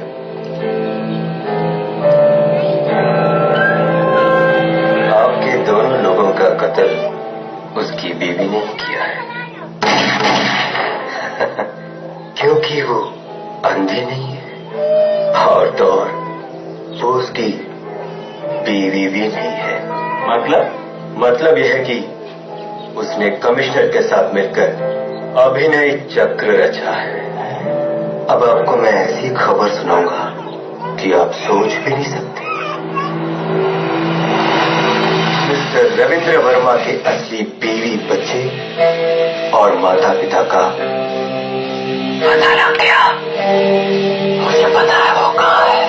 आपके दोनों लोगों का कत्ल उसकी बीवी ने किया है। क्योंकि वो अंधी नहीं है और तो और वो उसकी बीवी भी नहीं है। मतलब यह है कि उसने कमिश्नर के साथ मिलकर अभिनय चक्र रचा है। अब आपको मैं ऐसी खबर सुनाऊंगा कि आप सोच भी नहीं सकते। मिस्टर रविंद्र वर्मा के असली बीवी, बच्चे और माता पिता का पता लग गया। मुझे पता है वो कहाँ है।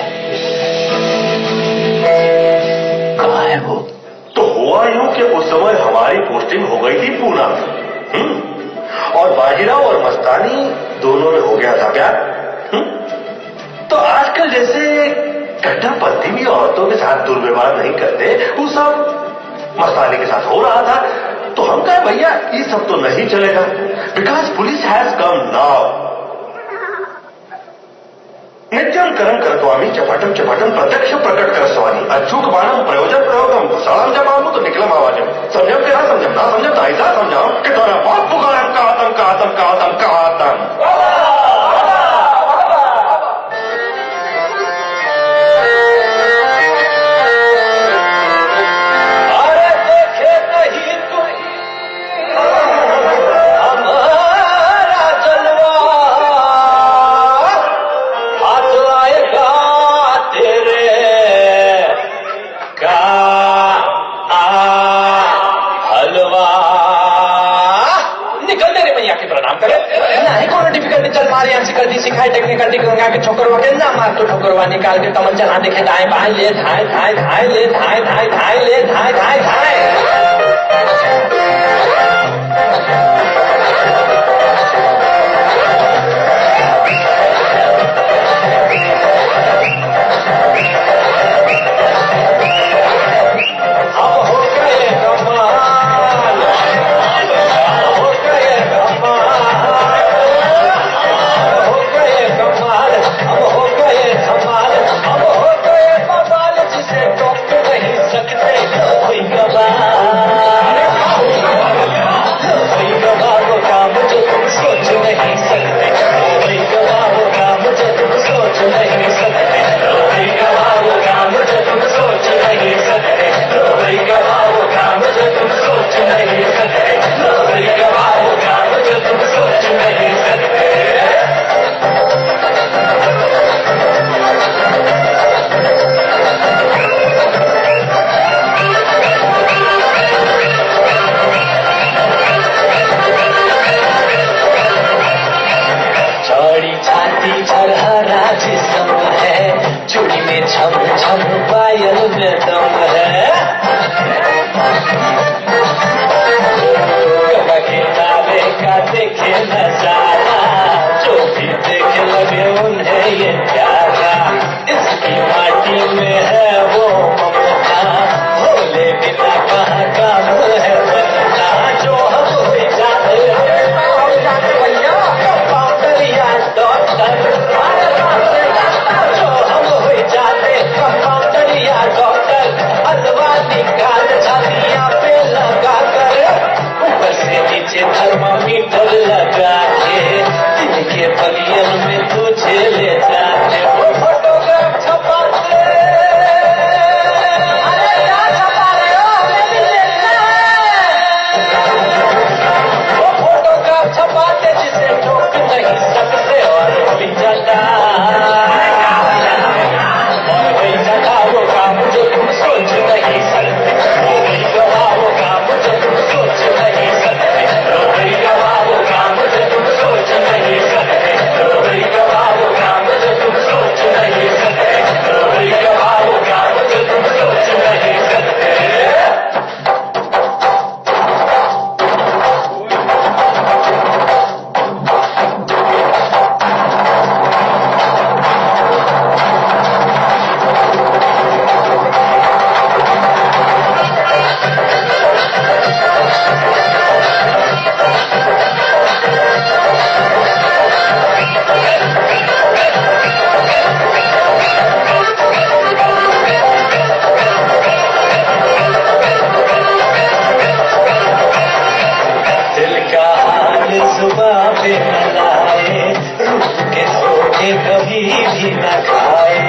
कहाँ है वो? तो हुआ यूं कि उस समय हमारी पोस्टिंग हो गई थी पूना में, और बाजीराव और मस्तानी दोनों में हो गया था प्यार। तो आजकल जैसे कट्टरपंथी भी औरतों के साथ दुर्व्यवहार नहीं करते, वो सब मस्तानी के साथ हो रहा था। तो हम कहे भैया ये सब तो नहीं चलेगा, because police has come now. नित्यम करम करत्वामी चपाटम चपाटम प्रत्यक्ष प्रकट कर स्वामी अचूक बाणम प्रयोजन प्रयोगम कुशलम जमामु तो निकलम आवाजम। समझम के ना समझम, ना समझम तो ऐसा समझाओ कि तुम्हारा बाप पुकारम का आतम का आतम का आतम का आतम। अरे देखे नहीं कोई हमारा जलवा, हाथ आएगा तेरे का हलवा। निकल तेरे मैया के प्रणाम करे नहीं कोनो डिफिकल्टी। चल मार यहाँ से कर दी सिखाई टेक्निकल गंगा के ठोकरवा के ना मार तो ठोकरवा निकाल के कमल चला देखे दाएं बाएं ले धाए धाए धाए ले धाए धाए धाए ले धाए धाए धाए। जिसे टोक नहीं सकते कोई गवाह। थर्मामीटर लगा के दिन के बलियन में तुझे ले जाते, वो फोटोग्राफ छपाते। अरे क्या छपा रहे हो, हमें भी देखना है। वो फोटोग्राफ छपाते जिसे ठोक नहीं सकते, और वही जगह वो काम जो तुम सोच नहीं सकते, वो वही गवाह वो काम जो तुम सोच नहीं सकते, वो वही गवाह वो काम जो तुम सोच नहीं सकते, वो वही गवाह वो काम जो तुम सोच नहीं सकते, वो वही गवाह वो काम जो तुम सोच नहीं सकते। दिल का हाल जुबां पे न लाए, रूठ के सोते कभी भी न खाए।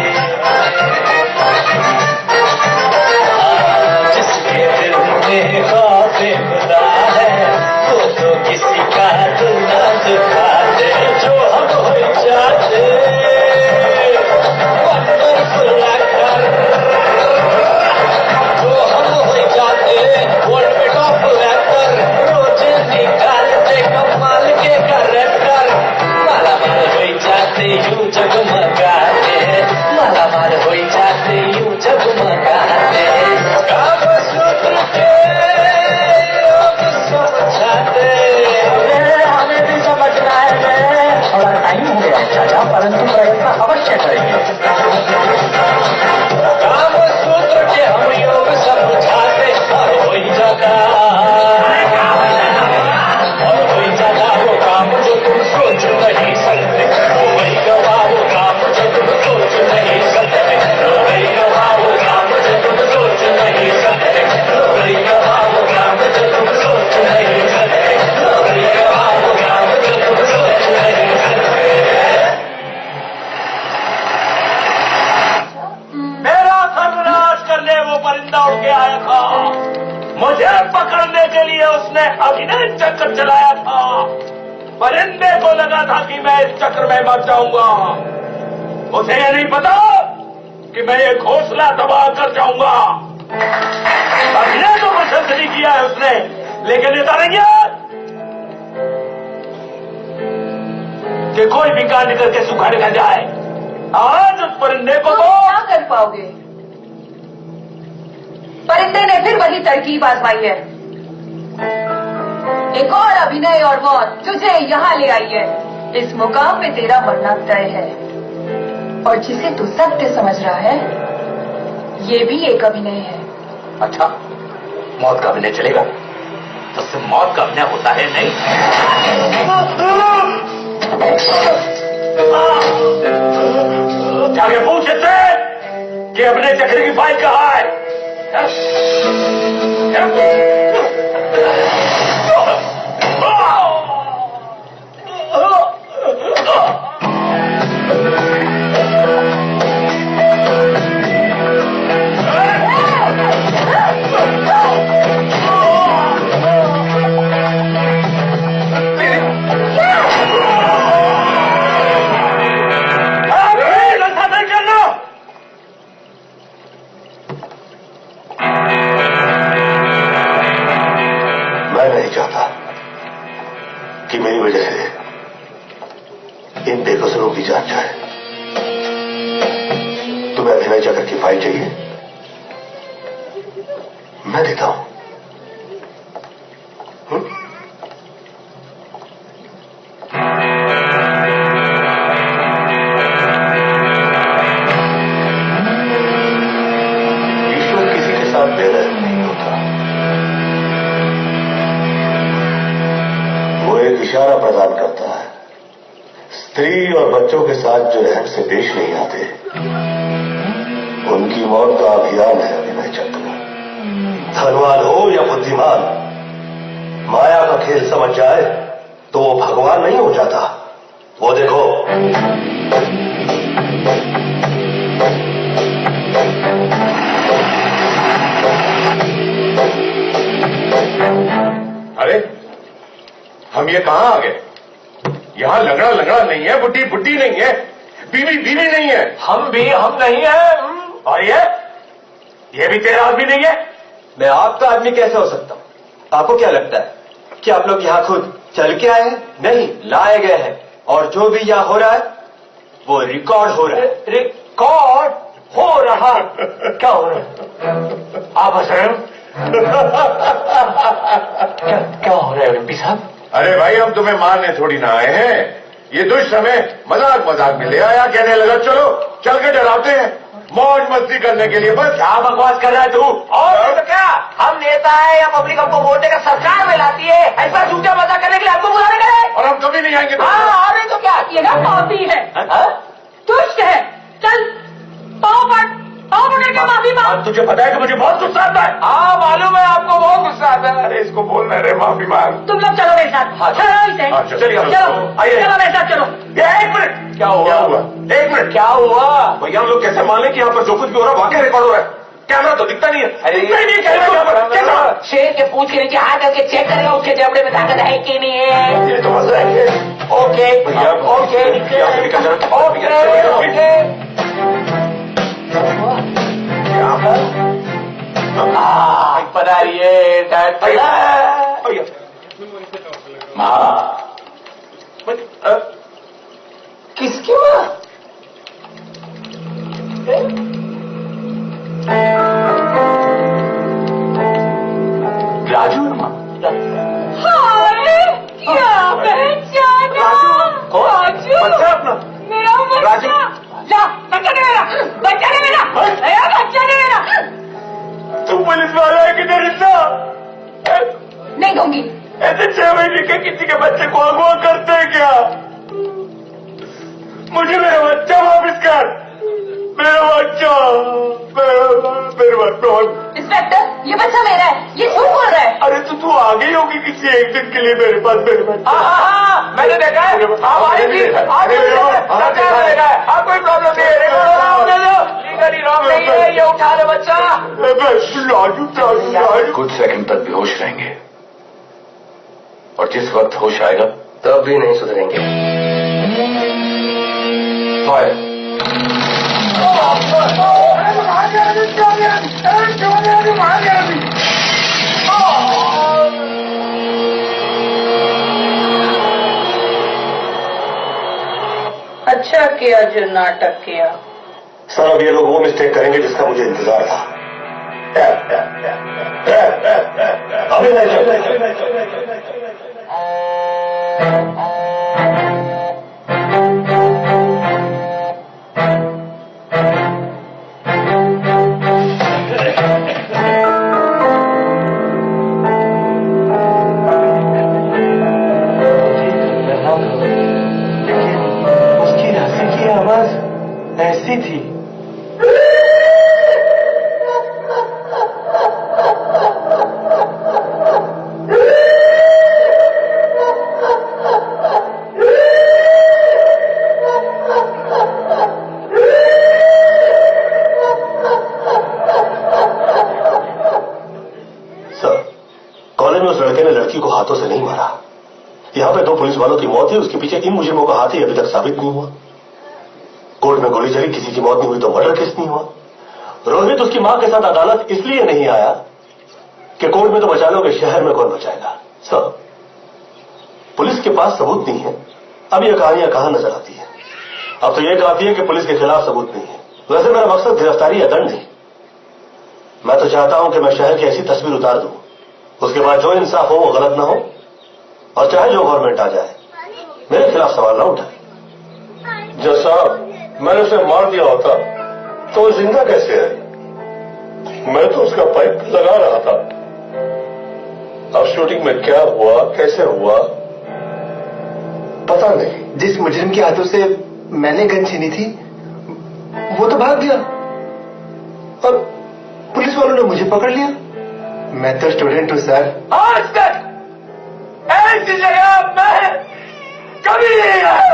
जिसके दिल में ख्वाबे खुदा है, वो तो किसी का दिल न दुखा दे। जो हम हो जाते वंडरफुल एक्टर, जो हम हो जाते वर्ल्ड में टॉप एक्टर, रोज निकालते कमाल के कैरेक्टर। मालामाल हो जाते यूं जगमगाते, मालामाल हो जाते यूं जगमगाते। कामसूत्र के लोग समझाते, हमें भी समझना है। थोड़ा टाइम हो गया है चाचा, परंतु प्रयत्न अवश्य करेंगे। कामसूत्र के हम योग समझाते, और वही जगह वो काम जो तुम सोच नहीं सकते, वो वही गवाह वो काम जो तुम सोच नहीं सकते, वो वही गवाह वो काम जो तुम सोच नहीं सकते, वो वही गवाह वो काम जो तुम सोच नहीं सकते, वो वही गवाह वो काम जो तुम सोच नहीं सकते। मेरा सर्वनाश करने वो परिंदा उड़ के आया था, मुझे पकड़ने के लिए उसने अभिनय चक्र चलाया था। परिंदे को लगा था कि मैं इस चक्र में मर जाऊंगा, उसे यह नहीं पता कि मैं ये घोंसला तबाह कर जाऊंगा। अभिनय तो पसंद नहीं किया है उसने, लेकिन ये नहीं है कि कोई भी कांड करके सुखा न जाए। आज उस परिंदे को तो क्या कर पाओगे? परिंदे ने फिर वही तरकीब आजमाई है। एक और अभिनय और मौत तुझे यहाँ ले आई है। इस मुकाम पे तेरा मरना तय है, और जिसे तू सत्य समझ रहा है, ये भी एक अभिनय है। अच्छा, मौत का अभिनय चलेगा? तो सिर्फ मौत का अभिनय होता है नहीं। जाके पूछ इससे कि अपने चक्र की फाइल कहाँ है? मैं नहीं चाहता कि मेरी वजह से इन बेकसूरों की जान जाए। तुम्हें अभिनय चक्र की फाइल चाहिए? मैं देता हूं। ईश्वर किसी के साथ बेरहम नहीं होता। वो एक इशारा प्रदान करता है। स्त्री और बच्चों के साथ जो रहम से पेश नहीं आते, उनकी मौत का अभियान है अभिनय चक्र। धनवान हो या बुद्धिमान, माया का खेल समझ जाए तो वो भगवान नहीं हो जाता। वो देखो, अरे हम ये कहां आ गए? यहां लंगड़ा लंगड़ा नहीं है, बुड्ढी बुड्ढी नहीं है, बीवी बीवी नहीं है। हम नहीं है। और ये भी तेरा आदमी नहीं है? मैं आपका आदमी कैसे हो सकता हूं? आपको क्या लगता है कि आप लोग यहाँ खुद चल के आए हैं? नहीं, लाए गए हैं। और जो भी यहाँ हो रहा है वो रिकॉर्ड हो रहा है। रिकॉर्ड हो रहा? क्या हो रहा है? आप हंस रहे हो? क्या हो रहा है एमपी साहब? अरे भाई, हम तुम्हें मारने थोड़ी ना आए हैं। ये दुष्ट हमें मजाक मजाक में ले आया, कहने लगा चलो चल के डराते हैं, मौज मस्ती करने के लिए। बस क्या बकवास कर रहा है तू? और तो क्या, हम नेता है या पब्लिक हमको वोट देकर सरकार में लाती है, ऐसा झूठा मजाक करने के लिए हमको बुलाने गए? और हम कभी नहीं आएंगे। हाँ, अरे तो क्या, ये ना पापी है, दुष्ट है। चल पाँव पकड़ के माफी मांग। तुझे पता है कि मुझे बहुत गुस्सा आता है। हाँ मालूम है आपको बहुत गुस्सा आता है। अरे इसको बोलना रे माफी मांग। तुम लोग चलो मेरे साथ। चलो मेरे साथ चलो। एक मिनट, क्या हुआ? एक मिनट, क्या हुआ? भैया हम लोग कैसे मान लें कि यहाँ पर जो कुछ भी हो रहा है वाकई रिकॉर्ड हो रहा है? कैमरा तो दिखता नहीं है। अरे कैमरा शेर के पूछ के नीचे हाथ करके चेक करेगा उसके जबड़े में ताकत है कि नहीं है। ये तो मजा है। ओके भैया ओके पता है माँ किसकी माँ? राजू माँ। क्या पहचाना? राजू अपना मेरा राजू। जा, बच्चा ने मेरा, बच्चा ने मेरा, बच्चा ने मेरा। तुम पुलिस वाला है कि डरिंदा? नहीं दूंगी। ऐसे 6 महीने के किसी के बच्चे को अगवा करते हैं क्या? मुझे मेरा बच्चा वापस कर। मेरा बच्चा, मेरा बच्चा। इंस्पेक्टर, ये बच्चा मेरा है, ये झूठ बोल रहा है। अरे तो तू आ गई होगी किसी एक दिन के लिए मेरे पास। मेरे बच्चा मैंने देखा है, आप आई थी, आप कोई प्रॉब्लम नहीं है, ये उठा ले बच्चा। राजू कुछ सेकंड तक बेहोश रहेंगे और जिस वक्त होश आएगा तब भी नहीं सुधरेंगे। फायर। अच्छा किया जो नाटक किया। सर, अब ये लोग वो मिस्टेक करेंगे जिसका मुझे इंतजार था। अभी नहीं। उसकी हंसी की आवाज ऐसी थी। कॉलेज में उस लड़के ने लड़की को हाथों से नहीं मारा। यहां पे 2 पुलिस वालों की मौत हुई, उसके पीछे 3 मुजरिमों का हाथ ही अभी तक साबित नहीं हुआ। कोर्ट में गोली चली, किसी की मौत नहीं हुई तो मर्डर केस नहीं हुआ। रोहित उसकी मां के साथ अदालत इसलिए नहीं आया कि कोर्ट में तो बचा लोगे, शहर में कौन बचाएगा। सर, पुलिस के पास सबूत नहीं है। अब ये कहानियां कहां नजर आती है? अब तो यह काफी है कि पुलिस के खिलाफ सबूत नहीं है। वैसे मेरा मकसद गिरफ्तारी या दंड नहीं। मैं तो चाहता हूं कि मैं शहर की ऐसी तस्वीर उतार दूं, उसके बाद जो इंसाफ हो वो गलत ना हो, और चाहे जो गवर्नमेंट आ जाए मेरे खिलाफ सवाल ना उठाए। जज साहब, मैंने उसे मार दिया होता तो वो जिंदा कैसे है? मैं तो उसका पाइप लगा रहा था। अब शूटिंग में क्या हुआ, कैसे हुआ, पता नहीं। जिस मुजरिम के हाथों से मैंने गन छीनी थी वो तो भाग गया और पुलिस वालों ने मुझे पकड़ लिया। मैं तो स्टूडेंट हूं सर। आज तक ऐसी जगह मैं कभी नहीं आया।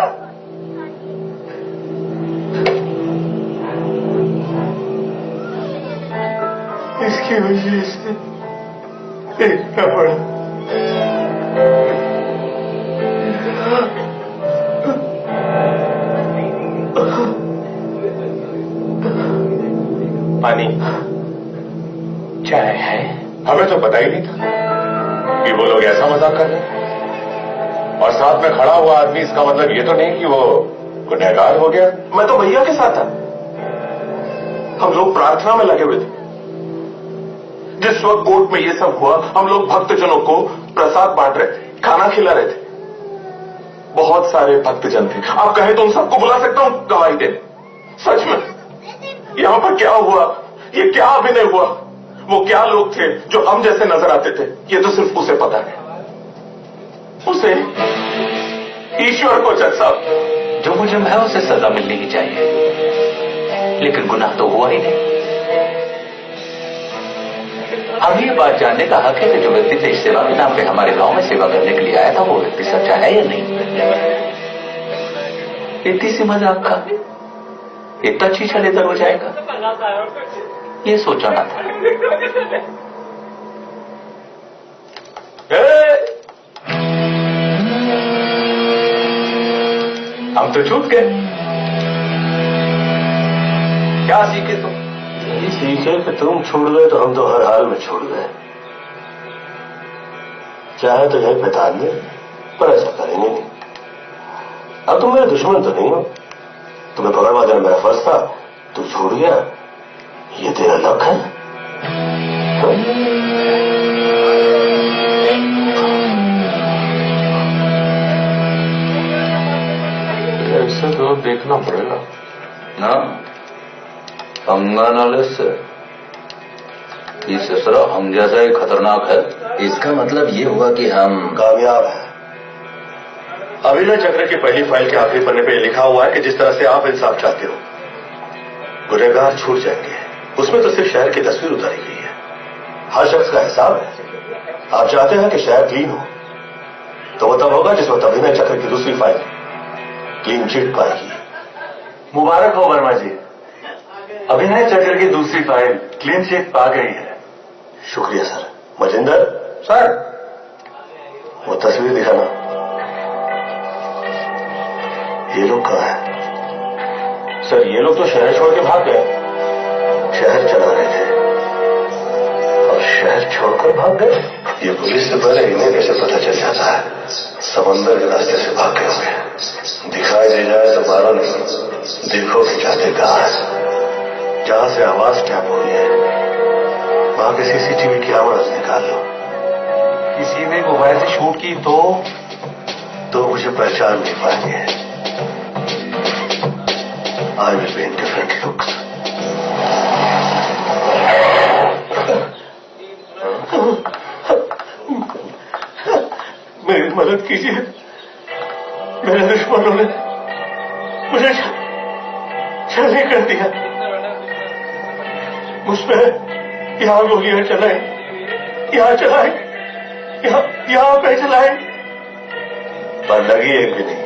इसकी वजह से देखना पड़ा। पानी चाय है? हमें तो पता ही नहीं था कि वो लोग ऐसा मजाक कर रहे हैं। और साथ में खड़ा हुआ आदमी, इसका मतलब ये तो नहीं कि वो गुनहगार हो गया। मैं तो भैया के साथ था। हम लोग प्रार्थना में लगे हुए थे। जिस वक्त कोर्ट में ये सब हुआ, हम लोग भक्तजनों को प्रसाद बांट रहे थे, खाना खिला रहे थे। बहुत सारे भक्तजन थे। आप कहें तो उन सबको बुला सकता हूं गवाही दे। सच में यहां पर क्या हुआ, ये क्या अभिनय हुआ, वो क्या लोग थे जो हम जैसे नजर आते थे, ये तो सिर्फ उसे पता है। उसे, ईश्वर को। जज साहब, जो मुझे है उसे सजा मिलनी ही चाहिए, लेकिन गुनाह तो हुआ ही नहीं। अब ये बात जानने का हक है कि जो व्यक्ति देश सेवा के नाम पे हमारे गांव में सेवा करने के लिए आया था, वो व्यक्ति सच्चा है या नहीं। इतनी सी मजाक का इतना चीछा लेकर हो जाएगा, ये सोचा ना था। हम तो छूट गए। क्या सीखे तुम? यही सीखे कि तुम छूट गए तो हम तो हर हाल में छूट गए। चाहे तो यही पहचान दे, पर ऐसा करेंगे नहीं। अब तुम मेरे दुश्मन तो नहीं हो। तुम्हें पकड़वा देना मेरा फर्ज था, तू छूट गया, ये तेरा लक है। ऐसे तो देखना पड़ेगा ना, पंगा नाले से ये ससुरा हम जैसा ही खतरनाक है। इसका मतलब ये हुआ कि हम कामयाब हैं। अभिनय चक्र की पहली फाइल के आखिरी पन्ने पे लिखा हुआ है कि जिस तरह से आप इंसाफ चाहते हो, गुनहगार छूट जाएंगे। उसमें तो सिर्फ शहर की तस्वीर उतारी गई है। हर शख्स का हिसाब है। आप चाहते हैं कि शहर क्लीन हो, तो वो तब होगा जिस वक्त अभिनय चक्र की दूसरी फाइल क्लीन चिट पाएगी। मुबारक हो वर्मा जी, अभिनय चक्र की दूसरी फाइल क्लीन चिट पा गई है। शुक्रिया सर। मजिंदर सर, वो तस्वीर दिखाना। ये लोग कहाँ हैं? सर, ये लोग तो शहर छोड़ के भाग गए। शहर चला रहे थे और शहर छोड़कर भाग गए। ये पुलिस से पहले इन्हें कैसे पता चल जाता है? समंदर के रास्ते से भाग गए होंगे। दिखाई दे जाए तो मारो नहीं, देखो कि जाते कहाँ है। जहां से आवाज क्या बोली है, वहां के सीसीटीवी की आवाज निकाल लो। किसी ने मोबाइल से शूट की तो मुझे पहचान नहीं पाएंगे। I will be in different looks. मेरी मदद कीजिए। मेरे दुश्मनों ने मुझे छलनी कर दिया। मुझ पे यहाँ गोलियां चलाए, यहाँ चलाए, यहाँ पे चलाए, पर लगी एक भी नहीं।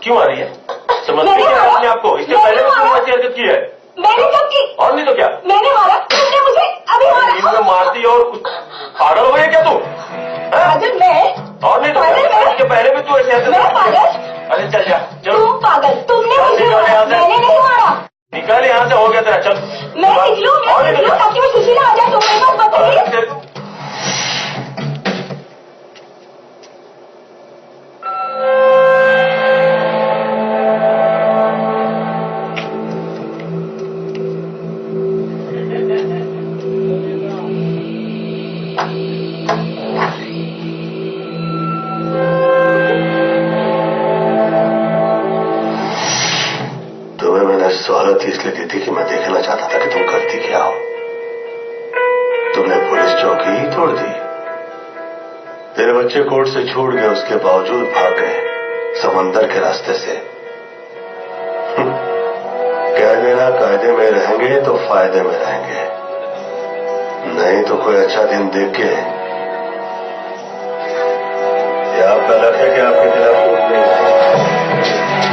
क्यों आ रही है? समझती क्या आपने आपको? इससे पहले भी तुमने हरकत की है। मैंने कब की? और नहीं तो क्या? मैंने मारा, तुमने मुझे अभी मारा। नींद में मारती और पागल हो गई क्या तू? पागल मैं? और नहीं तो क्या? इसके पहले भी तू ऐसे मैं पागल? अरे चल जा, तुम पागल, तुमने मुझे मारा, मैंने नहीं मारा। निकाल यहाँ से, हो गया तेरा, चल। मैं निकलूं ताकि मैं सुशीला आ जाए। तुम मेरे पास बताइए। थी कि मैं देखना चाहता था कि तुम करती क्या हो। तुमने पुलिस चौकी ही तोड़ दी। तेरे बच्चे कोर्ट से छूट गए, उसके बावजूद भाग गए समंदर के रास्ते से। कह देना कायदे में रहेंगे तो फायदे में रहेंगे, नहीं तो कोई अच्छा दिन देख के। ये आपका लक है कि आपके खिलाफ कोर्ट नहीं है।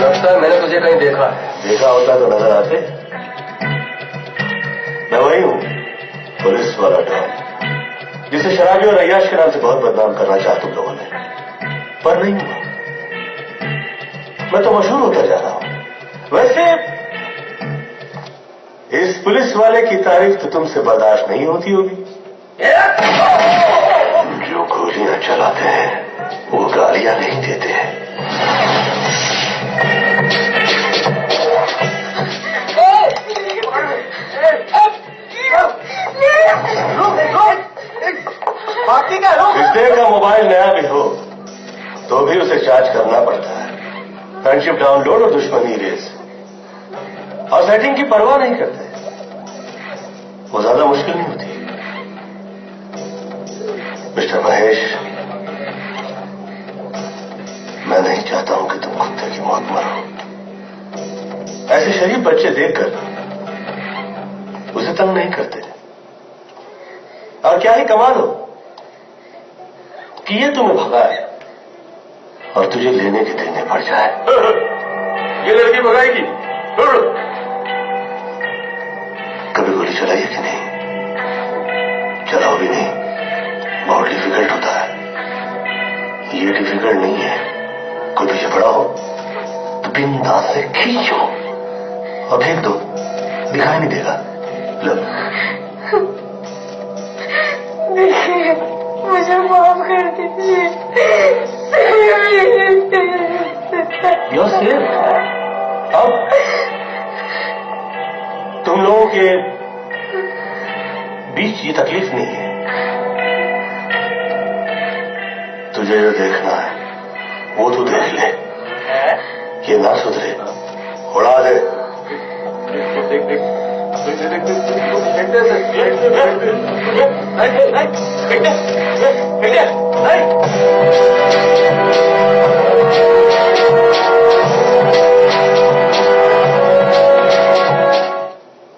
लगता है मैंने तुझे कहीं देखा है। देखा होता तो नजर आते। मैं वही हूं, पुलिस वाला डॉन, जिसे शराबी और अय्याश के नाम से बहुत बदनाम करना चाहा तुम लोगों ने, पर नहीं हुआ। मैं तो मशहूर होता जा रहा हूं। वैसे इस पुलिस वाले की तारीफ तो तुमसे बर्दाश्त नहीं होती होगी। जो गोलियां चलाते हैं वो गालियां नहीं देते हैं। किसी का मोबाइल नया भी हो तो भी उसे चार्ज करना पड़ता है, फ्रेंडशिप डाउनलोड और दुश्मनी रेस, और सेटिंग की परवाह नहीं करते। वो ज्यादा मुश्किल नहीं होती। मिस्टर महेश, मैं नहीं चाहता हूं कि तुम कुत्ते की मौत मरो। ऐसे शरीफ बच्चे देखकर उसे तंग नहीं करते। और क्या ही कमाल हो कि ये तुम्हें भगाए और तुझे लेने के देने पड़ जाए। ये लड़की भगाएगी। कभी गोली चलाई है कि नहीं? चलाओ भी नहीं, बहुत डिफिकल्ट होता है। ये डिफिकल्ट नहीं है। कोई पीछे पड़ा हो तो बिंदास से खींचो और फेंक दो, दिखाई नहीं देगा। लो, देखिए, मुझे माफ कर दीजिए। अब तुम लोगों के बीच ये तकलीफ नहीं है। तुझे जो देखना है वो तू देख ले। ये ना सुधरे, उड़ा दे।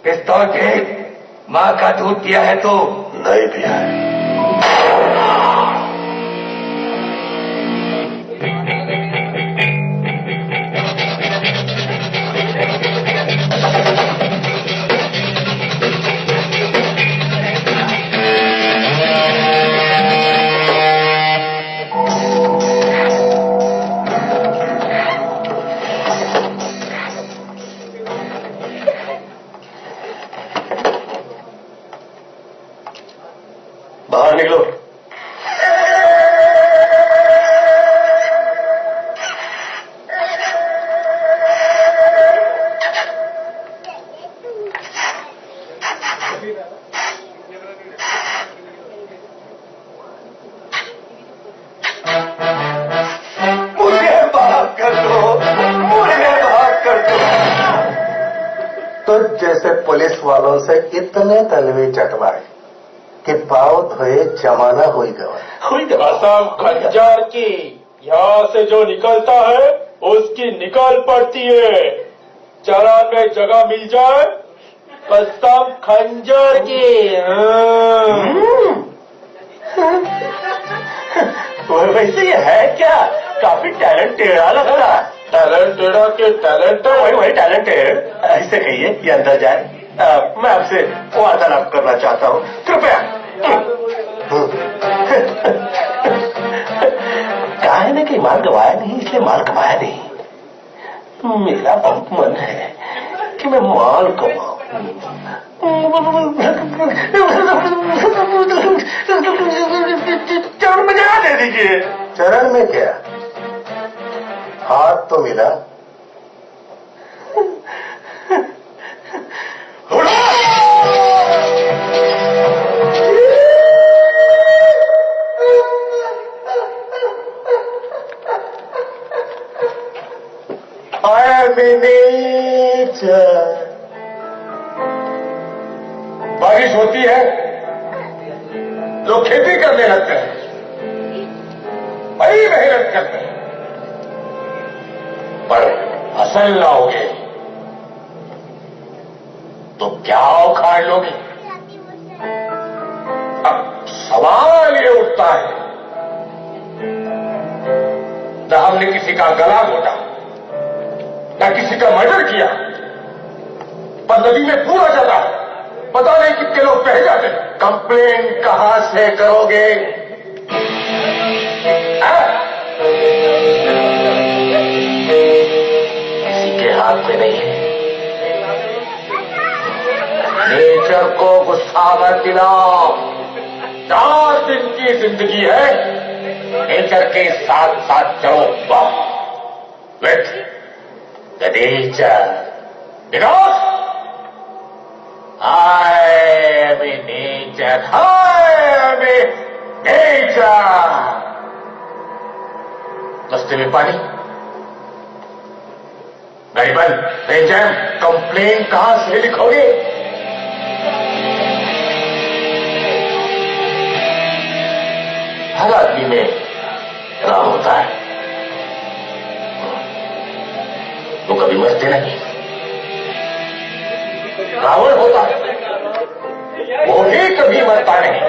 पिस्तौल के माँ का दूध पिया है तो? नहीं पिया है। बाहर निकलो। मुझे माफ कर दो, मुझे माफ कर दो। तो जैसे पुलिस वालों से इतने तलवे चटवाए कि पाँव धोए जमाना हुई गवाए। कसम खंजर की, यहाँ से जो निकलता है उसकी निकल पड़ती है। चरान में जगह मिल जाए, कसम खंजर की। वैसे ये है क्या? काफी टैलेंट टेढ़ा लगता है। टैलेंट टेढ़ा के टैलेंट वही टैलेंटेड। ऐसे कहिए ये अंदर जाए। मैं आपसे वार्तालाप करना चाहता हूँ, कृपया। कहा ने कि माल गवाया नहीं, इसलिए माल कमाया नहीं। मेरा बहुत मन है कि मैं माल कमाऊं। चरण में जगह दे दीजिए। चरण में क्या, हाथ तो मिला। I am in nature. बारिश होती है लोग खेती करने लगते हैं, बड़ी मेहनत करते हैं, पर फसल लाओगे तो क्या उखाड़ लोगे? अब सवाल ये उठता है, न हमने किसी का गला घोटा, न किसी का मर्डर किया, पर नदी में पूरा चला, पता नहीं कितने लोग बह जाते। कंप्लेन कहां से करोगे? किसी के हाथ में नहीं है। नेचर को गुस्सा मत दिलाओ। 4 दिन की जिंदगी है, नेचर के साथ साथ चलो with the nature. Vikas, I am in nature. I am in nature. रस्ते में पानी, गाड़ी बंद, ट्रेन जैम, कंप्लेन कहां से लिखोगे? हर आदमी में राम होता है, वो कभी मरते नहीं। रावण होता है, वो भी कभी मरता नहीं।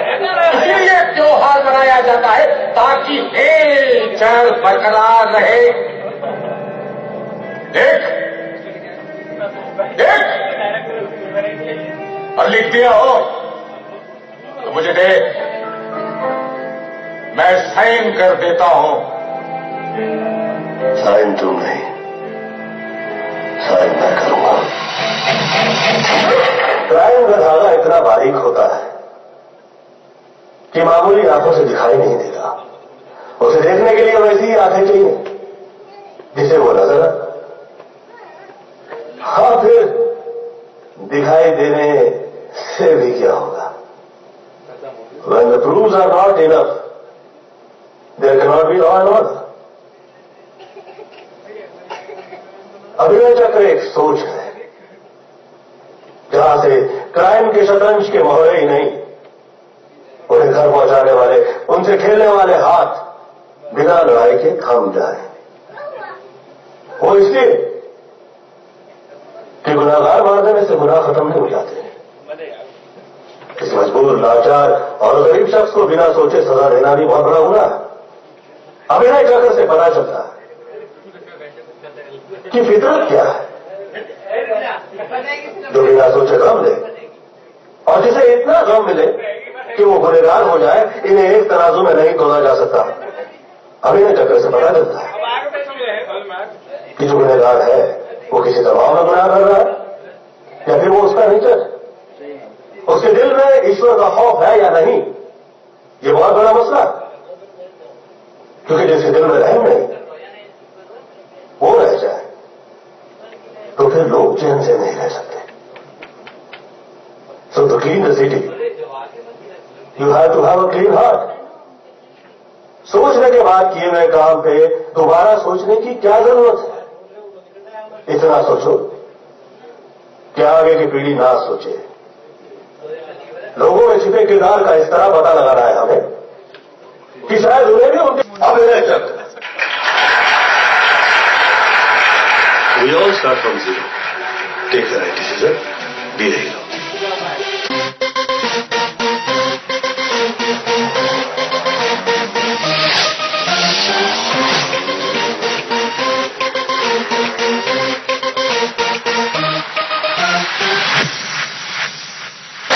इसीलिए त्योहार मनाया जाता है ताकि नेचर बरकरार रहे। देख देख, और लिख दिया हो तो मुझे दे, मैं साइन कर देता हूं। साइन तुम नहीं, साइन मैं करूंगा। क्राइम का धागा इतना बारीक होता है कि मामूली आंखों से दिखाई नहीं देता। उसे देखने के लिए वैसी ही आंखें चाहिए जिसे वो नजर, हाँ फिर दिखाई देने से भी क्या होगा? When the proofs are not enough, there cannot be law and order. अभिनय चक्र एक सोच है जहां से क्राइम के शतरंज के मोहरे ही नहीं, उन्हें घर पहुंचाने वाले, उनसे खेलने वाले हाथ बिना लड़ाई के थम जाए। वो इसलिए कि गुनाहगार मार देने से गुनाह खत्म नहीं हो जाते। किसी मजबूर, लाचार और गरीब शख्स को बिना सोचे सजा देना भी बहुत बड़ा गुनाह है। अभिनय चक्र से पता चलता है कि फितरत क्या है, जो बिना सोचे गम ले, और जिसे इतना गम मिले कि वो गुनहगार हो जाए, इन्हें एक तराजू में नहीं तोला जा सकता। अभिनय चक्र से पता चलता है कि जो गुनहगार है वो किसी दबाव में गुनाह कर रहा है या फिर वो उसका नेचर, उसके दिल में ईश्वर का खौफ है या नहीं। ये बहुत बड़ा मसला, क्योंकि जिसके दिल में रहम नहीं वो रह जाए तो फिर लोग चैन से नहीं रह सकते। So to clean the city you have to have a clean heart. सोचने के बाद किए हुए काम पे दोबारा सोचने की क्या जरूरत है? इतना सोचो कि आगे की पीढ़ी ना सोचे। लोगों में छिपे किरदार का इस तरह पता लगाना है हमें कि शायद उन्हें भी उनके अभिनय चक्र। We all start from zero. Take the right decision. Be the hero.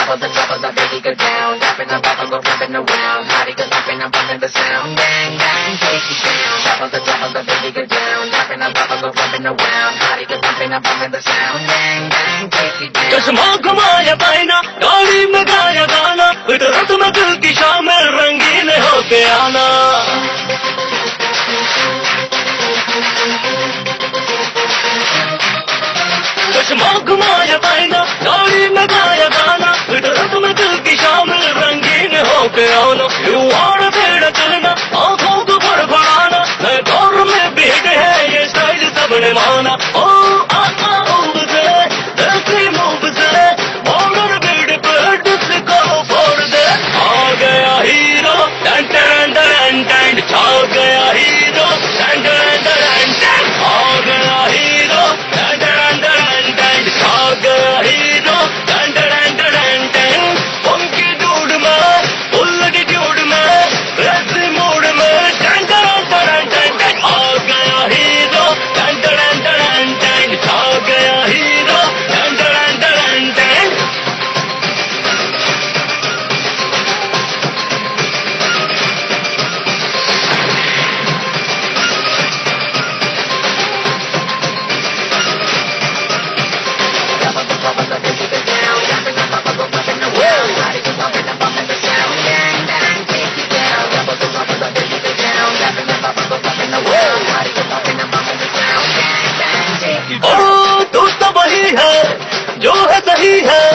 Double the baby go down, dropping the bubble go flipping around, body go thumping, I'm bumping the sound, gang gang, take it down. Double the baby go down, dropping the bubble go flipping around, body go thumping, I'm bumping the sound, gang gang, take it down. चश्मा घुमाया पाइना, गाड़ी में गाया गाना, फितरत में दिल की शामिल रंगीन होके आना। चश्मा घुमाया पाइना, गाड़ी में गाया गाना, फितरत में दिल की शामिल रंगीन होके आना। युवाड़ पेड़ चलना, आंखों को फड़फड़ाना, नए दौर में भीग है ये स्टाइल सबने माना। ओ आका मूव से, देसी मूव से, मॉडर्न बीट पे डिस्को है